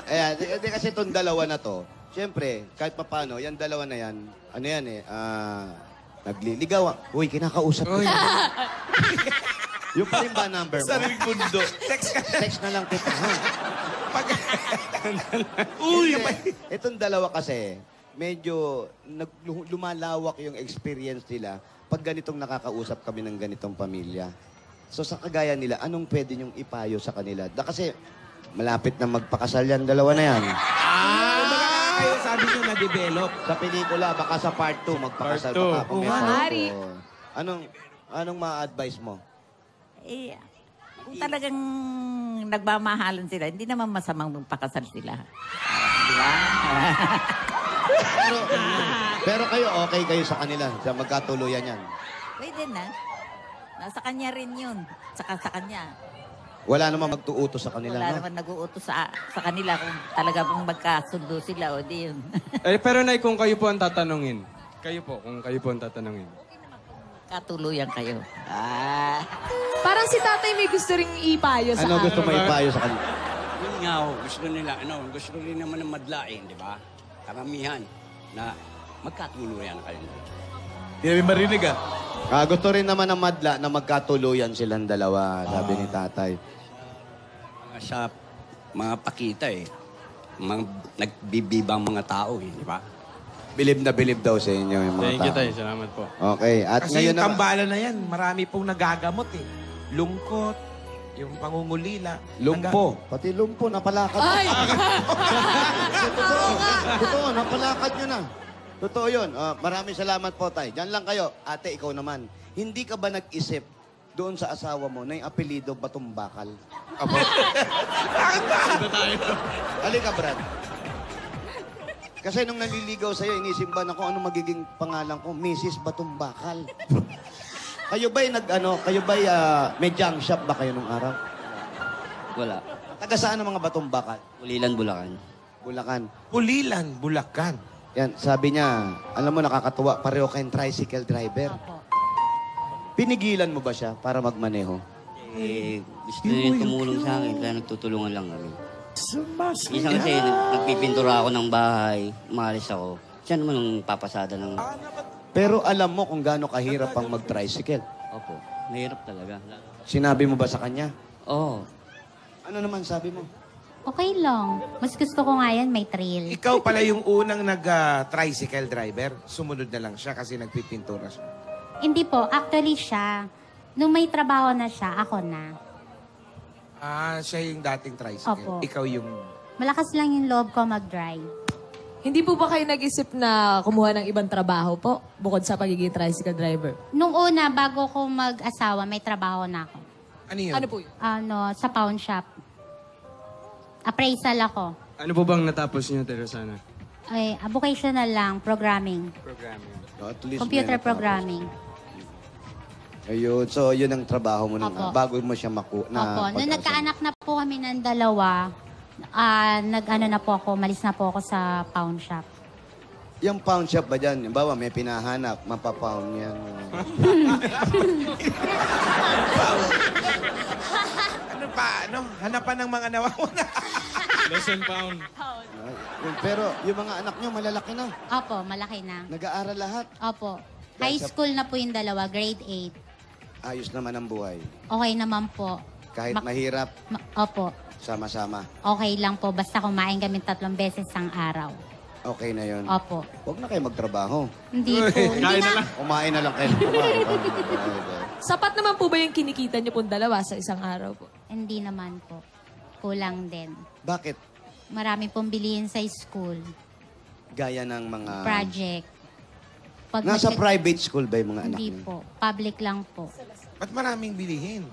[SPEAKER 5] Ayan, di kasi itong dalawa na to, siyempre, kahit papano, yan dalawa na yan, ano yan nagliligaw. Uy, kinakausap ko. Yung pa rin ba number mo?
[SPEAKER 9] Sariling mundo.
[SPEAKER 5] Text na lang kita, ha?
[SPEAKER 9] Uy!
[SPEAKER 5] Itong dalawa kasi, medyo lumalawak yung experience nila pag ganitong nakakausap kami ng ganitong pamilya. So sa kagaya nila, anong pwede niyong ipayo sa kanila? Kasi malapit na magpakasal yan, dalawa na yan.
[SPEAKER 9] Kayo sabi niyo na-develop.
[SPEAKER 5] Sa pelikula, baka sa part 2, magpakasal
[SPEAKER 7] Part two.
[SPEAKER 5] pa kung may part
[SPEAKER 6] Maaari.
[SPEAKER 5] 2. Anong ma-advise mo?
[SPEAKER 11] Eh, kung talagang nagmamahalan sila, hindi naman masamang magpakasal sila. Di ba?
[SPEAKER 5] Pero kayo, okay kayo sa kanila, sa magkatuluyan yan.
[SPEAKER 11] Pwede na. Nasa kanya rin yun. Saka sa kanya.
[SPEAKER 5] Wala namang magtuutos sa kanila,
[SPEAKER 11] Wala
[SPEAKER 5] no?
[SPEAKER 11] naman nag-uutos sa kanila kung talaga bang magkasundo sila o di yun.
[SPEAKER 7] Pero Nay, kung kayo po ang tatanungin. Kung kayo po ang tatanungin.
[SPEAKER 11] Katuluyan kayo.
[SPEAKER 6] Parang si tatay may gusto ring ipayo sa
[SPEAKER 5] Ano gusto mo ipayo sa kanila?
[SPEAKER 12] Yun nga, gusto nila, gusto rin naman ng madlain, di ba? Karamihan na magkatuluyan kayo.
[SPEAKER 9] Hindi namin marinig,
[SPEAKER 5] Gusto rin naman ng madla na magkatuluyan silang dalawa, sabi ni tatay.
[SPEAKER 12] Sa mga pakita mga nagbibibang mga tao di ba?
[SPEAKER 5] Bilib na bilib daw sa inyo yung mga
[SPEAKER 7] Thank you,
[SPEAKER 5] tao.
[SPEAKER 7] Tay. Salamat po.
[SPEAKER 5] Okay, at
[SPEAKER 9] Kasi
[SPEAKER 5] ngayon
[SPEAKER 9] yung tambalan na yan, marami pong nagagamot eh. Lungkot, yung pangungulila.
[SPEAKER 5] Lumpo. Pati lumpo, napalakad.
[SPEAKER 6] Ay!
[SPEAKER 5] Totoo, napalakad nyo na. Totoo yun. Maraming salamat po, Tay. Diyan lang kayo. Ate, ikaw naman. Hindi ka ba nag-isip doon sa asawa mo na yung apelido Batumbakal? Apo. Halika, Brad. Kasi nung naliligaw sa'yo, inisimba na kung ano magiging pangalan ko, Mrs. Batumbakal. Kayo ba'y may junk shop ba kayo nung araw?
[SPEAKER 13] Wala.
[SPEAKER 5] Taga saan ang mga Batumbakal?
[SPEAKER 13] Ulilan, Bulacan.
[SPEAKER 5] Bulacan.
[SPEAKER 9] Pulilan, Bulacan.
[SPEAKER 5] Yan, sabi niya, alam mo, nakakatuwa, pareho kayong tricycle driver. Pinigilan mo ba siya para magmaneho?
[SPEAKER 13] Gusto niya tumulong sa akin, kaya nagtutulungan lang kami. Isa kasi, nagpipintura ako ng bahay, umalis ako. Siya naman ang papasada ng...
[SPEAKER 5] Pero alam mo kung gaano kahirap ang mag-tricycle.
[SPEAKER 13] Opo, mahirap talaga.
[SPEAKER 5] Sinabi mo ba sa kanya?
[SPEAKER 13] Oo.
[SPEAKER 5] Ano naman sabi mo?
[SPEAKER 10] Okay lang. Mas gusto ko nga yan, may trail.
[SPEAKER 9] Ikaw pala yung unang nag-tricycle driver. Sumunod na lang siya kasi nagpipintura siya.
[SPEAKER 10] Hindi po, actually siya. Nung may trabaho na siya, ako na.
[SPEAKER 9] Siya yung dating tricycle.
[SPEAKER 10] Opo.
[SPEAKER 9] Ikaw yung...
[SPEAKER 10] Malakas lang yung loob ko mag-drive.
[SPEAKER 6] Hindi po ba kayo nag-isip na kumuha ng ibang trabaho po bukod sa pagiging tricycle driver?
[SPEAKER 10] Nung una, bago ko mag-asawa, may trabaho na ako.
[SPEAKER 9] Ano yun?
[SPEAKER 6] Ano po yun?
[SPEAKER 10] Sa pawn shop. Appraisal ako.
[SPEAKER 7] Ano po bang natapos niyo, Teresana?
[SPEAKER 10] Ay, vocational lang, programming.
[SPEAKER 7] Programming.
[SPEAKER 5] At least
[SPEAKER 10] Computer
[SPEAKER 5] may natapos.
[SPEAKER 10] programming.
[SPEAKER 5] Ayun, so yun ang trabaho mo nung
[SPEAKER 10] Opo.
[SPEAKER 5] bago mo siya
[SPEAKER 10] Opo. Nung nagkaanak na po kami ng dalawa, malis na po ako sa pawn shop.
[SPEAKER 5] Yung pawn shop ba dyan? Bawa, may pinahanap, mapapound yan.
[SPEAKER 9] Ano pa? Hanapan ng mga nawawala.
[SPEAKER 7] Lesson pound.
[SPEAKER 5] Pero yung mga anak nyo, malalaki na.
[SPEAKER 10] Opo, malaki na.
[SPEAKER 5] Nag-aaral lahat.
[SPEAKER 10] Opo. High school na po yung dalawa, grade 8.
[SPEAKER 5] Ayos naman ang buhay.
[SPEAKER 10] Okay naman po.
[SPEAKER 5] Kahit mahirap,
[SPEAKER 10] Opo.
[SPEAKER 5] sama-sama.
[SPEAKER 10] Okay lang po, basta kumain kami 3 beses ang araw.
[SPEAKER 5] Okay na yun.
[SPEAKER 10] Opo.
[SPEAKER 5] Huwag na kayo magtrabaho.
[SPEAKER 10] Hindi po. Hindi na.
[SPEAKER 5] Kumain na lang kayo.
[SPEAKER 6] Sapat naman po ba yung kinikita niyo pong dalawa sa isang araw po?
[SPEAKER 10] Hindi naman po. Kulang din.
[SPEAKER 5] Bakit?
[SPEAKER 10] Marami pong bilihin sa school.
[SPEAKER 5] Gaya ng mga...
[SPEAKER 10] Project. Pag
[SPEAKER 5] Nasa
[SPEAKER 10] mag-
[SPEAKER 5] private school ba yung mga anak
[SPEAKER 10] Hindi
[SPEAKER 5] niyo?
[SPEAKER 10] po. Public lang po.
[SPEAKER 9] Ba't maraming bilihin?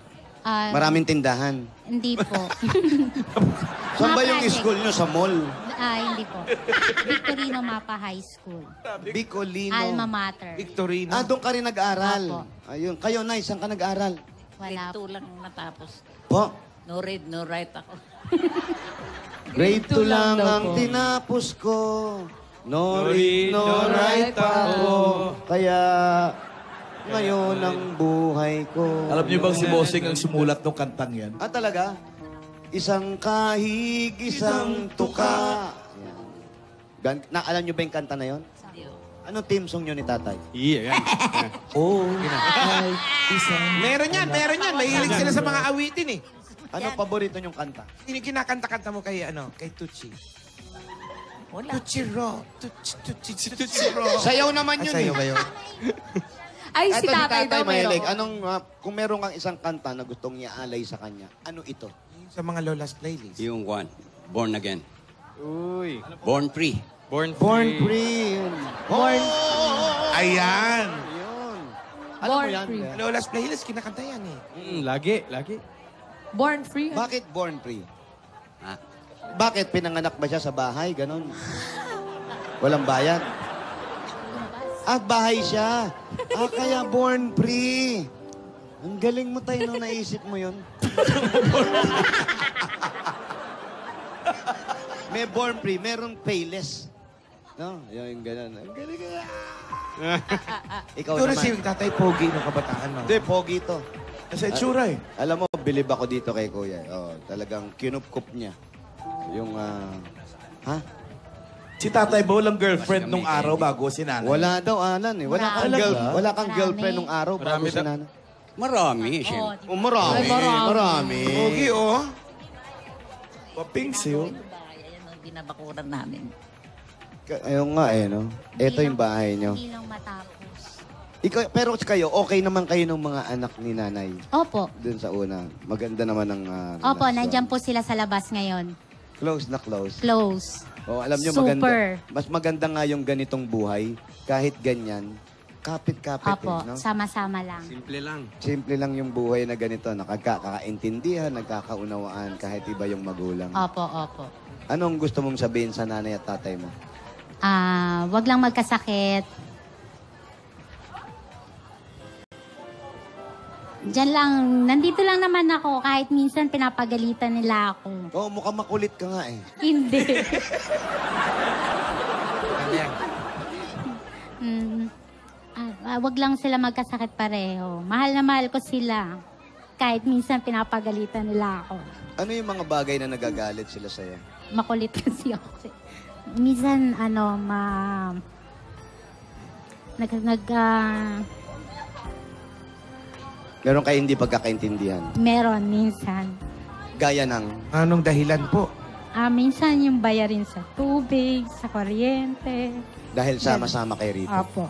[SPEAKER 5] Maraming tindahan.
[SPEAKER 10] Hindi po.
[SPEAKER 5] Saan ba
[SPEAKER 10] Mga
[SPEAKER 5] yung
[SPEAKER 10] project.
[SPEAKER 5] school nyo? Sa mall?
[SPEAKER 10] Hindi po. Victorino Mapa High School.
[SPEAKER 5] Bicolino.
[SPEAKER 10] Alma Mater.
[SPEAKER 9] Victorino.
[SPEAKER 5] Doon ka rin nag-aral.
[SPEAKER 10] Opo.
[SPEAKER 5] Ayun. Kayo, Nay, saan ka nag-aral?
[SPEAKER 10] Wala
[SPEAKER 11] Grade 2 lang natapos.
[SPEAKER 5] Po?
[SPEAKER 11] No read, no write ako.
[SPEAKER 5] Grade 2 lang ang tinapos ko. No read, no write ako. Kaya ngayon ang buhay ko.
[SPEAKER 2] Alam niyo bang si Bossing ang sumulat ng kantang yan?
[SPEAKER 5] Talaga? Isang kahig, isang tuka. Alam niyo ba yung kanta na yon? Anong team song nyo ni tatay?
[SPEAKER 9] Iya, yan. Meron yan. Mahilig sila sa mga awitin eh.
[SPEAKER 5] Ano paborito nyong kanta?
[SPEAKER 9] Kinakanta-kanta mo kay Tucci. Tucci Ro. Tucci Ro.
[SPEAKER 5] Sayaw naman yun
[SPEAKER 9] sayaw
[SPEAKER 5] eh.
[SPEAKER 9] ba yun?
[SPEAKER 6] Ay, si
[SPEAKER 5] Ito
[SPEAKER 6] tatay daw
[SPEAKER 5] mahilig.
[SPEAKER 6] meron.
[SPEAKER 5] Anong, kung meron kang isang kanta na gustong iaalay sa kanya, ano ito?
[SPEAKER 9] Sa mga Lola's playlist.
[SPEAKER 12] Yung one, Born Again.
[SPEAKER 1] Uy.
[SPEAKER 12] Born Free.
[SPEAKER 1] Born
[SPEAKER 5] Free.
[SPEAKER 6] Born
[SPEAKER 9] Ayan.
[SPEAKER 5] Yun. Alam mo
[SPEAKER 6] Born
[SPEAKER 5] yan?
[SPEAKER 6] Free.
[SPEAKER 9] Lola's playlist, kinakanta yan eh.
[SPEAKER 1] Lagi.
[SPEAKER 6] Born Free.
[SPEAKER 5] Bakit born free?
[SPEAKER 12] Ha?
[SPEAKER 5] Bakit? Pinanganak ba siya sa bahay? Ganon. Walang bayad? At bahay siya. Kaya born free. Ang galing mo tayo nung naisip mo yun. May born free, merong payless. No? Yung ganon. Ang galing ka. Ikaw
[SPEAKER 9] Ito
[SPEAKER 5] naman.
[SPEAKER 9] si tatay Pogi ng kabataan. No?
[SPEAKER 5] Hindi, pogi to.
[SPEAKER 2] Sa itsura eh.
[SPEAKER 5] Alam mo, bilib ako dito kay Kuya. Talagang kinup-kup niya. Yung, ha?
[SPEAKER 2] Si Tatay Bo walang girlfriend nung araw bago si Nanay.
[SPEAKER 5] Wala daw, Alan eh. Wala kang,
[SPEAKER 2] Talaga?
[SPEAKER 5] wala kang
[SPEAKER 10] Marami.
[SPEAKER 5] girlfriend nung araw bago si Nana.
[SPEAKER 12] Marami, siyempre.
[SPEAKER 5] Marami. Marami.
[SPEAKER 9] Pogi, oh.
[SPEAKER 2] Papings yun.
[SPEAKER 11] Ayan ang binabakuran namin.
[SPEAKER 5] Ayun nga eh, no? Ito yung bahay nyo.
[SPEAKER 10] Hindi lang matapos.
[SPEAKER 5] Pero kayo, okay naman kayo ng mga anak ni Nanay.
[SPEAKER 10] Opo.
[SPEAKER 5] Doon sa una. Maganda naman ang
[SPEAKER 10] Opo,
[SPEAKER 5] relasyon.
[SPEAKER 10] nandyan po sila sa labas ngayon.
[SPEAKER 5] Close na close.
[SPEAKER 10] Close.
[SPEAKER 5] Alam nyo,
[SPEAKER 10] Super.
[SPEAKER 5] maganda. Mas maganda nga yung ganitong buhay. Kahit ganyan, kapit-kapit
[SPEAKER 10] Opo,
[SPEAKER 5] eh, no?
[SPEAKER 10] sama-sama lang.
[SPEAKER 1] Simple lang.
[SPEAKER 5] Simple lang yung buhay na ganito. Nakakaintindihan, nagkakaunawaan kahit iba yung magulang.
[SPEAKER 10] Opo, opo.
[SPEAKER 5] Anong gusto mong sabihin sa nanay at tatay mo?
[SPEAKER 10] Wag lang magkasakit. Diyan lang, nandito lang naman ako. Kahit minsan pinapagalitan nila ako.
[SPEAKER 5] Oo, mukhang makulit ka nga eh.
[SPEAKER 10] Hindi. Wag lang sila magkasakit pareho. Mahal na mahal ko sila. Kahit minsan pinapagalitan nila ako.
[SPEAKER 5] Ano yung mga bagay na nagagalit sila sa'yo?
[SPEAKER 10] Makulit kasi ako. Minsan,
[SPEAKER 5] Meron kayo hindi pagkakaintindihan?
[SPEAKER 10] meron minsan.
[SPEAKER 5] Gaya ng...
[SPEAKER 9] Anong dahilan po?
[SPEAKER 10] Minsan yung bayarin sa tubig, sa kuryente.
[SPEAKER 5] Dahil sama-sama kayo rito.
[SPEAKER 10] Opo.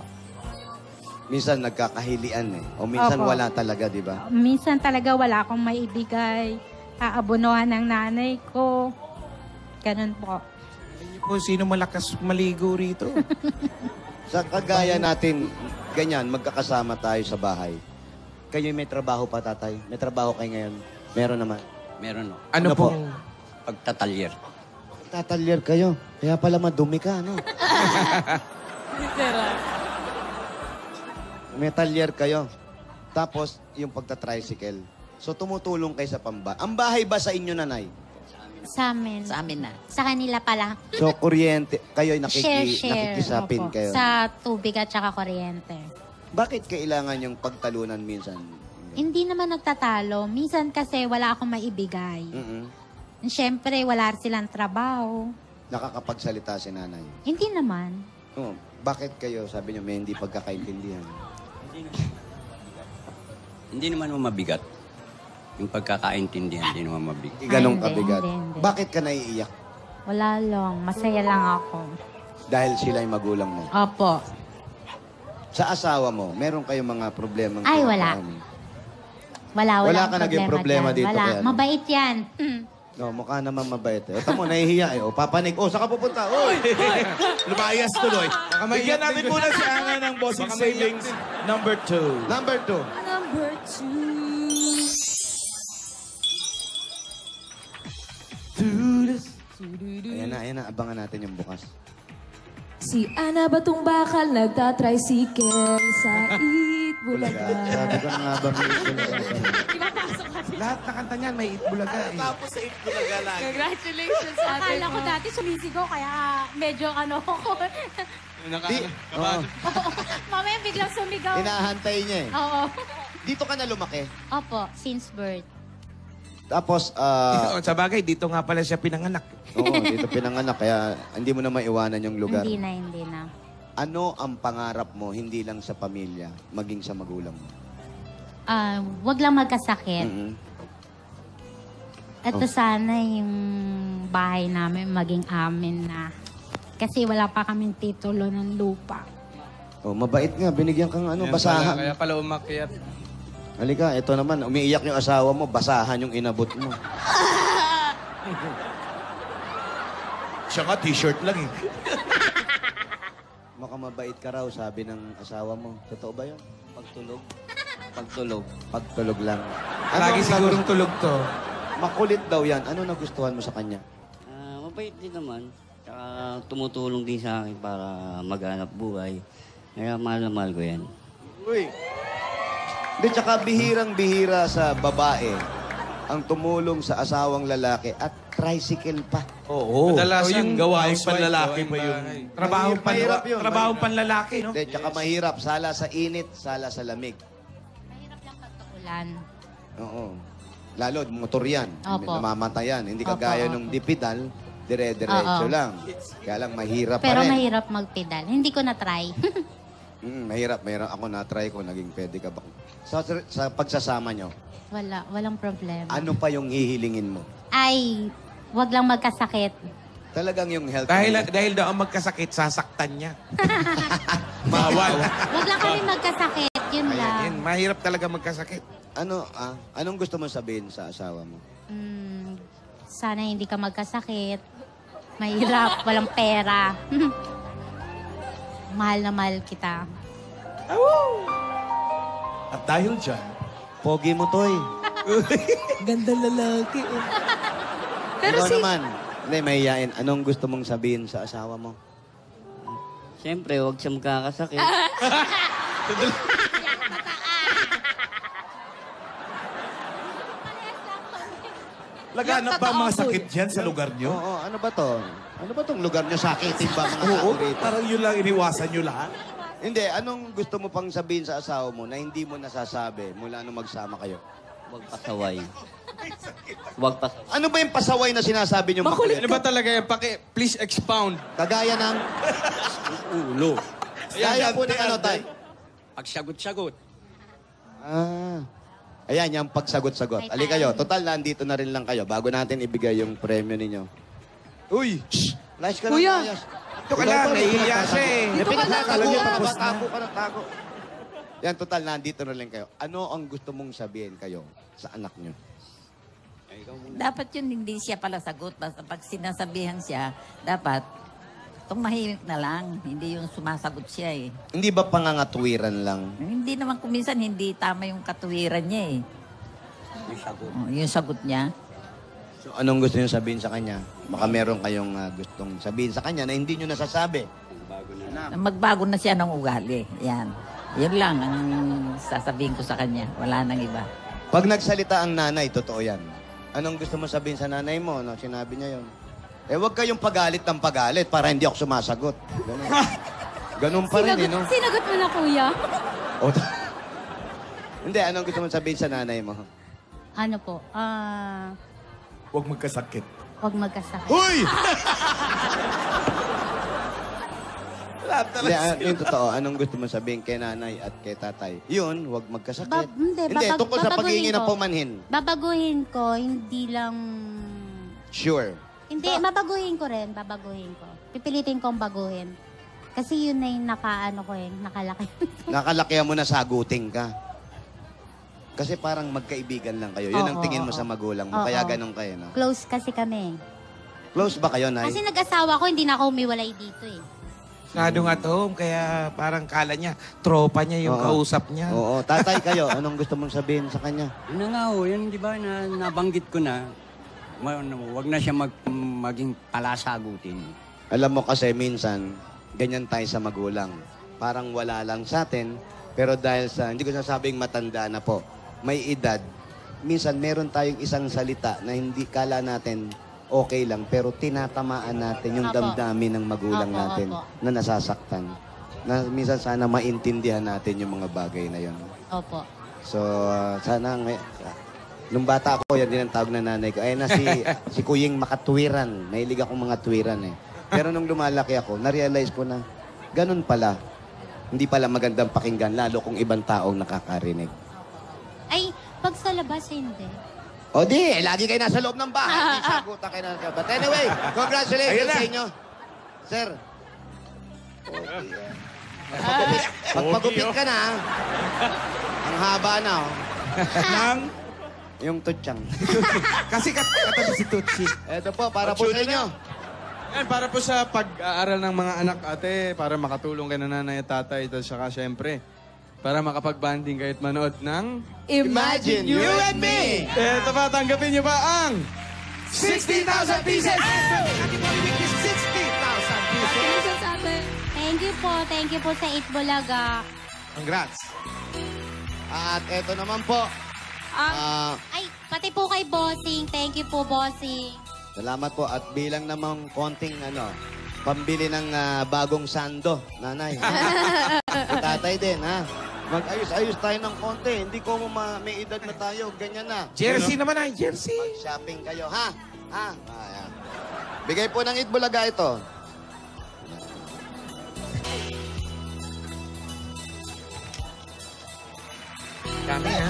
[SPEAKER 5] Minsan nagkakahilian eh. O minsan
[SPEAKER 10] Opo.
[SPEAKER 5] wala talaga, di ba?
[SPEAKER 10] Minsan talaga wala akong maibigay. Aabunuhan ng nanay ko. Ganun po.
[SPEAKER 9] Kung sino malakas maligo rito.
[SPEAKER 5] Sa kagaya natin, ganyan, magkakasama tayo sa bahay. Kayo may trabaho pa, tatay? May trabaho kayo ngayon? Meron naman.
[SPEAKER 12] Meron, no?
[SPEAKER 9] Ano
[SPEAKER 5] po?
[SPEAKER 9] pong...
[SPEAKER 12] Pagtatalyer.
[SPEAKER 5] Tatalyer kayo. Kaya pala madumi ka, no? May talyer kayo. Tapos, yung pagta-tricycle. So, tumutulong kayo sa Ang bahay ba sa inyo, nanay?
[SPEAKER 10] Sa amin.
[SPEAKER 11] Sa amin na.
[SPEAKER 10] Sa kanila pala.
[SPEAKER 5] So, kuryente, kayo ay
[SPEAKER 10] Share.
[SPEAKER 5] nakikisapin
[SPEAKER 10] Opo.
[SPEAKER 5] kayo.
[SPEAKER 10] Sa tubig at saka kuryente.
[SPEAKER 5] Bakit kailangan yung pagtalunan minsan?
[SPEAKER 10] Hindi naman nagtatalo. Minsan kasi wala akong maibigay. Siyempre, wala silang trabaho.
[SPEAKER 5] Nakakapagsalita si nanay.
[SPEAKER 10] Hindi naman.
[SPEAKER 5] Bakit kayo, sabi niyo, may hindi pagkakaintindihan?
[SPEAKER 12] Hindi naman mabigat. Yung pagkakaintindihan, hindi naman mabigat.
[SPEAKER 5] Ganong
[SPEAKER 10] Hindi,
[SPEAKER 5] kabigat.
[SPEAKER 10] hindi.
[SPEAKER 5] Bakit ka naiiyak?
[SPEAKER 10] Wala lang. Masaya lang ako.
[SPEAKER 5] Dahil sila yung magulang mo.
[SPEAKER 10] Opo.
[SPEAKER 5] Sa asawa mo, meron kayong mga problemang...
[SPEAKER 10] Ay, wala.
[SPEAKER 5] kinakaano?
[SPEAKER 10] Wala
[SPEAKER 5] Wala
[SPEAKER 10] akong
[SPEAKER 5] ka naging problema
[SPEAKER 10] dyan.
[SPEAKER 5] dito
[SPEAKER 10] Wala.
[SPEAKER 5] kaya ano?
[SPEAKER 10] Mabait yan.
[SPEAKER 5] No, mukha naman mabait. Ito mo, nahihiya eh. O, papanik. O, saan ka pupunta? Uy!
[SPEAKER 9] Lumayas tuloy.
[SPEAKER 2] Bigyan natin muna si Ana ng bossing savings number 2.
[SPEAKER 5] Number 2.
[SPEAKER 6] Number 2.
[SPEAKER 5] Ayan na. Abangan natin yung bukas.
[SPEAKER 6] Si Ana Batong Bakal nagtatricycle sa Itbulaga.
[SPEAKER 5] Sabi ko na nga ba may
[SPEAKER 9] Lahat na kanta niyan, may Itbulaga eh.
[SPEAKER 1] Tapos sa Itbulaga lagi.
[SPEAKER 6] Congratulations sa atin.
[SPEAKER 10] Akala ko dati sumisigaw, kaya medyo ano ako. Mamaya biglang sumigaw.
[SPEAKER 5] Hinahantay niya eh.
[SPEAKER 10] Oo.
[SPEAKER 5] Dito ka na lumaki.
[SPEAKER 10] Opo, since birth.
[SPEAKER 5] Tapos,
[SPEAKER 9] Sa bagay, dito nga pala siya pinanganak.
[SPEAKER 5] oo, dito pinanganak. Kaya hindi mo na maiwanan yung lugar.
[SPEAKER 10] Hindi na.
[SPEAKER 5] Ano ang pangarap mo, hindi lang sa pamilya, maging sa magulang mo?
[SPEAKER 10] Wag lang magkasakit. Ito sana yung bahay namin maging amin na. Kasi wala pa kaming titulo ng lupa.
[SPEAKER 5] Oh, mabait nga. Binigyan kang ano, basahan.
[SPEAKER 7] Kaya pala umakyat.
[SPEAKER 5] Halika, ito naman. Umiiyak yung asawa mo, basahan yung inabot mo.
[SPEAKER 9] Siya nga, t-shirt lang eh.
[SPEAKER 5] Mukhang mabait ka raw, sabi ng asawa mo. Totoo ba yun?
[SPEAKER 13] Pagtulog.
[SPEAKER 5] Pagtulog lang.
[SPEAKER 9] Lagi sigurong tulog to.
[SPEAKER 5] Makulit daw yan. Ano nagustuhan mo sa kanya?
[SPEAKER 13] Mabait din naman. Tsaka tumutulong din sa akin para maghanap buhay. Kaya mahal na mahal ko yan.
[SPEAKER 5] Uy. Hindi, tsaka bihirang-bihira sa babae ang tumulong sa asawang lalaki at tricycle pa.
[SPEAKER 9] Oo.
[SPEAKER 7] Kadalasan,
[SPEAKER 9] yung gawaing
[SPEAKER 7] housewife,
[SPEAKER 9] panlalaki
[SPEAKER 7] gawaing
[SPEAKER 9] pa yung...
[SPEAKER 7] bahay.
[SPEAKER 5] Mahirap yun.
[SPEAKER 9] Trabahong panlalaki, no?
[SPEAKER 5] Hindi, tsaka mahirap. Sala sa init, sala sa lamig.
[SPEAKER 10] Mahirap lang pagtuulan.
[SPEAKER 5] Oo. Lalo, motor yan.
[SPEAKER 10] Opo.
[SPEAKER 5] Namamatayan. Hindi
[SPEAKER 10] Opo,
[SPEAKER 5] kagaya
[SPEAKER 10] opo.
[SPEAKER 5] nung dipidal, dire-diretso
[SPEAKER 10] Oo.
[SPEAKER 5] lang. Kaya lang, mahirap
[SPEAKER 10] Pero
[SPEAKER 5] pa rin.
[SPEAKER 10] mahirap magpedal. Hindi ko na-try.
[SPEAKER 5] Mahirap. Ako na-try ko, naging pwede ka ba? Sa pagsasama nyo,
[SPEAKER 10] Walang problema.
[SPEAKER 5] ano pa yung hihilingin mo?
[SPEAKER 10] Ay, wag lang magkasakit.
[SPEAKER 5] Talagang yung health.
[SPEAKER 9] Dahil daw ang magkasakit, sasaktan niya. Bawal.
[SPEAKER 10] Wag lang kami magkasakit. Yun lang.
[SPEAKER 9] Ayan, mahirap talaga magkasakit.
[SPEAKER 5] Anong gusto mo sabihin sa asawa mo?
[SPEAKER 10] Sana hindi ka magkasakit. Mahirap, walang pera. Mahal na mahal kita.
[SPEAKER 9] At dahil dyan,
[SPEAKER 5] pogi mo, Toy.
[SPEAKER 6] Ganda lalaki. Pero
[SPEAKER 5] Ikaw naman. Hindi, mahihain. Anong gusto mong sabihin sa asawa mo?
[SPEAKER 13] Siyempre, huwag siya magkakasakit.
[SPEAKER 9] laganap ba ang mga sakit dyan sa lugar nyo?
[SPEAKER 5] Oo, ano ba to? Ano ba tong lugar nyo? Sakitin ba mga
[SPEAKER 9] Oo,
[SPEAKER 5] tao rito?
[SPEAKER 9] parang yun lang iniwasan nyo lahat.
[SPEAKER 5] Hindi, anong gusto mo pang sabihin sa asawa mo na hindi mo nasasabi mula nung magsama kayo?
[SPEAKER 13] Huwag pasaway.
[SPEAKER 5] Ano ba yung pasaway na sinasabi nyo?
[SPEAKER 7] Ano ba talaga yan? Please expound.
[SPEAKER 5] Kagaya ng...
[SPEAKER 7] Ulo.
[SPEAKER 5] Kaya po ng ano tayo?
[SPEAKER 12] Pagsagot-sagot.
[SPEAKER 5] Ayan, yung pagsagot-sagot. Ali kayo, total, nandito na rin lang kayo bago natin ibigay yung premyo ninyo.
[SPEAKER 9] Uy!
[SPEAKER 5] Shh! Lais ka lang,
[SPEAKER 6] Kuya!
[SPEAKER 5] ayos.
[SPEAKER 9] Ito ka lang, nahihiya siya eh.
[SPEAKER 6] Dito ka lang,
[SPEAKER 5] Tago
[SPEAKER 6] kuya.
[SPEAKER 5] ka, tago ka ng tago. Yan, total, nandito na rin kayo. Ano ang gusto mong sabihin kayo sa anak nyo?
[SPEAKER 11] Dapat yun hindi siya pala sagot. Basta pag sinasabihan siya, dapat tumahimik na lang. Hindi yung sumasagot siya eh.
[SPEAKER 5] Hindi ba pangangatwiran lang?
[SPEAKER 11] Hindi naman kuminsan hindi tama yung katuwiran niya eh. Yung sagot niya.
[SPEAKER 5] So, anong gusto nyo sabihin sa kanya? Baka meron kayong gustong sabihin sa kanya na hindi nyo nasasabi.
[SPEAKER 11] Magbago na siya ng ugali. Yan. Yun lang ang sasabihin ko sa kanya. Wala nang iba.
[SPEAKER 5] Pag nagsalita ang nanay, totoo yan. Anong gusto mo sabihin sa nanay mo? No? Sinabi niya yun. Huwag kayong pagalit ng pagalit para hindi ako sumasagot. Ganun. Ganun pa rin, no?
[SPEAKER 10] Sinagot mo na, kuya.
[SPEAKER 5] Hindi, anong gusto mo sabihin sa nanay mo?
[SPEAKER 10] Ano po?
[SPEAKER 9] Huwag magkasakit.
[SPEAKER 10] Wag magkasakit.
[SPEAKER 5] Huy! Hindi, yung totoo, anong gusto mo sabihin kay nanay at kay tatay? Yun, huwag magkasakit.
[SPEAKER 10] Hindi,
[SPEAKER 5] tungkol sa paghingi ng pumanhin.
[SPEAKER 10] Babaguhin ko, hindi lang...
[SPEAKER 5] Sure.
[SPEAKER 10] Hindi, babaguhin ko rin. Babaguhin ko. Pipilitin kong baguhin. Kasi yun na yung nakalaki.
[SPEAKER 5] Nakalakihan mo na sagutin ka. Kasi parang magkaibigan lang kayo. Yun ang
[SPEAKER 10] Oo,
[SPEAKER 5] tingin mo
[SPEAKER 10] oo.
[SPEAKER 5] sa magulang mo.
[SPEAKER 10] Oo.
[SPEAKER 5] Kaya ganun kayo, no?
[SPEAKER 10] Close kasi kami.
[SPEAKER 5] Close ba kayo, Nay?
[SPEAKER 10] Kasi nag-asawa ko, hindi na ako umiwalay dito eh.
[SPEAKER 9] Masyadong at home, kaya parang kala niya, tropa niya yung
[SPEAKER 5] Oo.
[SPEAKER 9] kausap niya.
[SPEAKER 5] Oo. Tatay kayo, anong gusto mong sabihin sa kanya?
[SPEAKER 12] Yun na nga ho, yun di ba na nabanggit ko na, wag na siya maging palasagutin.
[SPEAKER 5] Alam mo kasi minsan, ganyan tayo sa magulang. Parang wala lang sa atin, pero dahil sa, hindi ko sasabing matanda na po, may edad, minsan meron tayong isang salita na hindi kala natin okay lang, pero tinatamaan natin yung
[SPEAKER 10] Opo.
[SPEAKER 5] damdamin ng magulang
[SPEAKER 10] Opo,
[SPEAKER 5] natin
[SPEAKER 10] opo.
[SPEAKER 5] na nasasaktan. Na minsan sana maintindihan natin yung mga bagay na yun.
[SPEAKER 10] Opo.
[SPEAKER 5] So, sana nung bata ako, yan din ang tawag na nanay ko. Ay na si Kuying makatwiran. Nahilig akong mga twiran eh. Pero nung lumalaki ako, na-realize ko na ganun pala. Hindi pala magandang pakinggan, lalo kung ibang taong nakakarinig.
[SPEAKER 10] Ay, pag sa labas, hindi.
[SPEAKER 5] O di, lagi kayo nasa loob ng bahay. Di sagutan kayo na. But anyway, congratulations sa inyo. Sir. Pagpagupit ka na, ang haba na, oh.
[SPEAKER 9] Nang?
[SPEAKER 5] Yung tutsang.
[SPEAKER 9] Kasi katabi si Tutsi.
[SPEAKER 5] Ito po, para po sa inyo.
[SPEAKER 7] Yan, para po sa pag-aaral ng mga anak, ate, para makatulong kay nanay at tatay, at saka syempre, para makapag-banding kayo at manood ng...
[SPEAKER 5] Imagine You and Me!
[SPEAKER 7] Eto pa, tanggapin niyo ba ang
[SPEAKER 9] 16,000 pieces! Ate Polly Vic is 60,000 pieces!
[SPEAKER 6] Congratulations, ate.
[SPEAKER 10] Thank you po sa 8 Bulaga.
[SPEAKER 9] Congrats!
[SPEAKER 5] At eto naman po.
[SPEAKER 10] Ay, pati po kay Bossing. Thank you po, Bossing.
[SPEAKER 5] Salamat po. At bilang namang konting pambili ng bagong sando, nanay. Si tatay din, ha? Mag-ayos-ayos tayo ng konti. Hindi ko may edad na tayo. Ganyan na.
[SPEAKER 9] Jersey naman ay, jersey.
[SPEAKER 5] Mag-shopping kayo, ha? Ha? Ayan. Bigay po ng Itbulaga ito.
[SPEAKER 9] Kami, ha?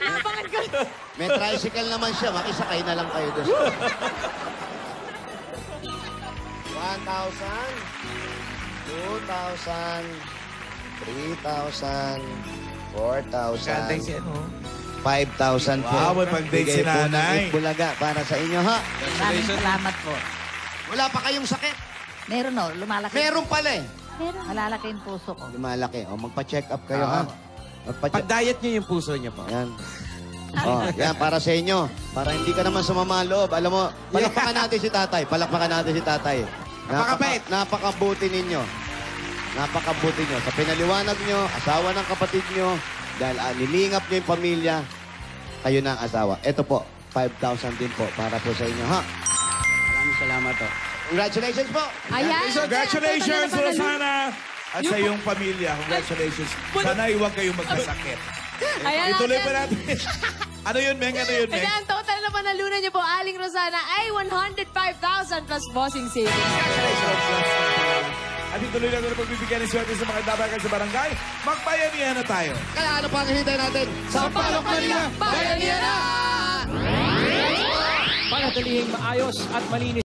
[SPEAKER 6] Napangan ko.
[SPEAKER 5] May tricycle naman siya. Makisakay na lang kayo doon. 1,000, 2,000, 3,000, 4,000,
[SPEAKER 9] Gantay si ano?
[SPEAKER 5] 5,000 po.
[SPEAKER 9] Wow, may pag-date si
[SPEAKER 5] Bigay po ng
[SPEAKER 9] nanay.
[SPEAKER 5] Itbulaga para sa inyo, ha?
[SPEAKER 11] Maraming salamat po.
[SPEAKER 5] Wala pa kayong sakit.
[SPEAKER 11] Meron o, lumalaki.
[SPEAKER 5] Meron pala eh.
[SPEAKER 11] Malalaki yung puso ko.
[SPEAKER 5] Lumalaki. O, magpa-check up kayo, ha? Magpa-check.
[SPEAKER 9] Pag-diet niyo yung puso niya po.
[SPEAKER 5] Yan. Oh, yan, para sa inyo. Para hindi ka naman sumama ang loob. Alam mo, palakpakan natin si tatay. Palakpakan natin si tatay.
[SPEAKER 9] Napakabait.
[SPEAKER 5] Napakabuti ninyo. Napakabuti nyo. Sa pinaliwanag nyo, asawa ng kapatid nyo, dahil nilingap nyo yung pamilya, kayo na ang asawa. Ito po, 5,000 din po para po sa inyo, ha?
[SPEAKER 12] Maraming salamat po.
[SPEAKER 5] Congratulations po!
[SPEAKER 6] Ayan.
[SPEAKER 9] Congratulations,
[SPEAKER 6] Ate,
[SPEAKER 9] Rosana! At sa iyong pamilya, congratulations. Sana iwag kayong magkasakit.
[SPEAKER 6] Ayan,
[SPEAKER 9] Ituloy
[SPEAKER 6] ate.
[SPEAKER 9] pa natin. Ano yun, Meng? Ano yun, Meng?
[SPEAKER 6] Kaya ang total na panalunan niyo po, Aling Rosana, ay 105,000 plus bossing savings.
[SPEAKER 9] At ituloy na ito na pagbibigyan ng swerte sa mga dabagan sa barangay. Magbayanihan na tayo.
[SPEAKER 5] Kaya ano pa ang hintay natin?
[SPEAKER 6] Sampalok Manila, Bayanihan na!
[SPEAKER 3] Panatilihing maayos at malinis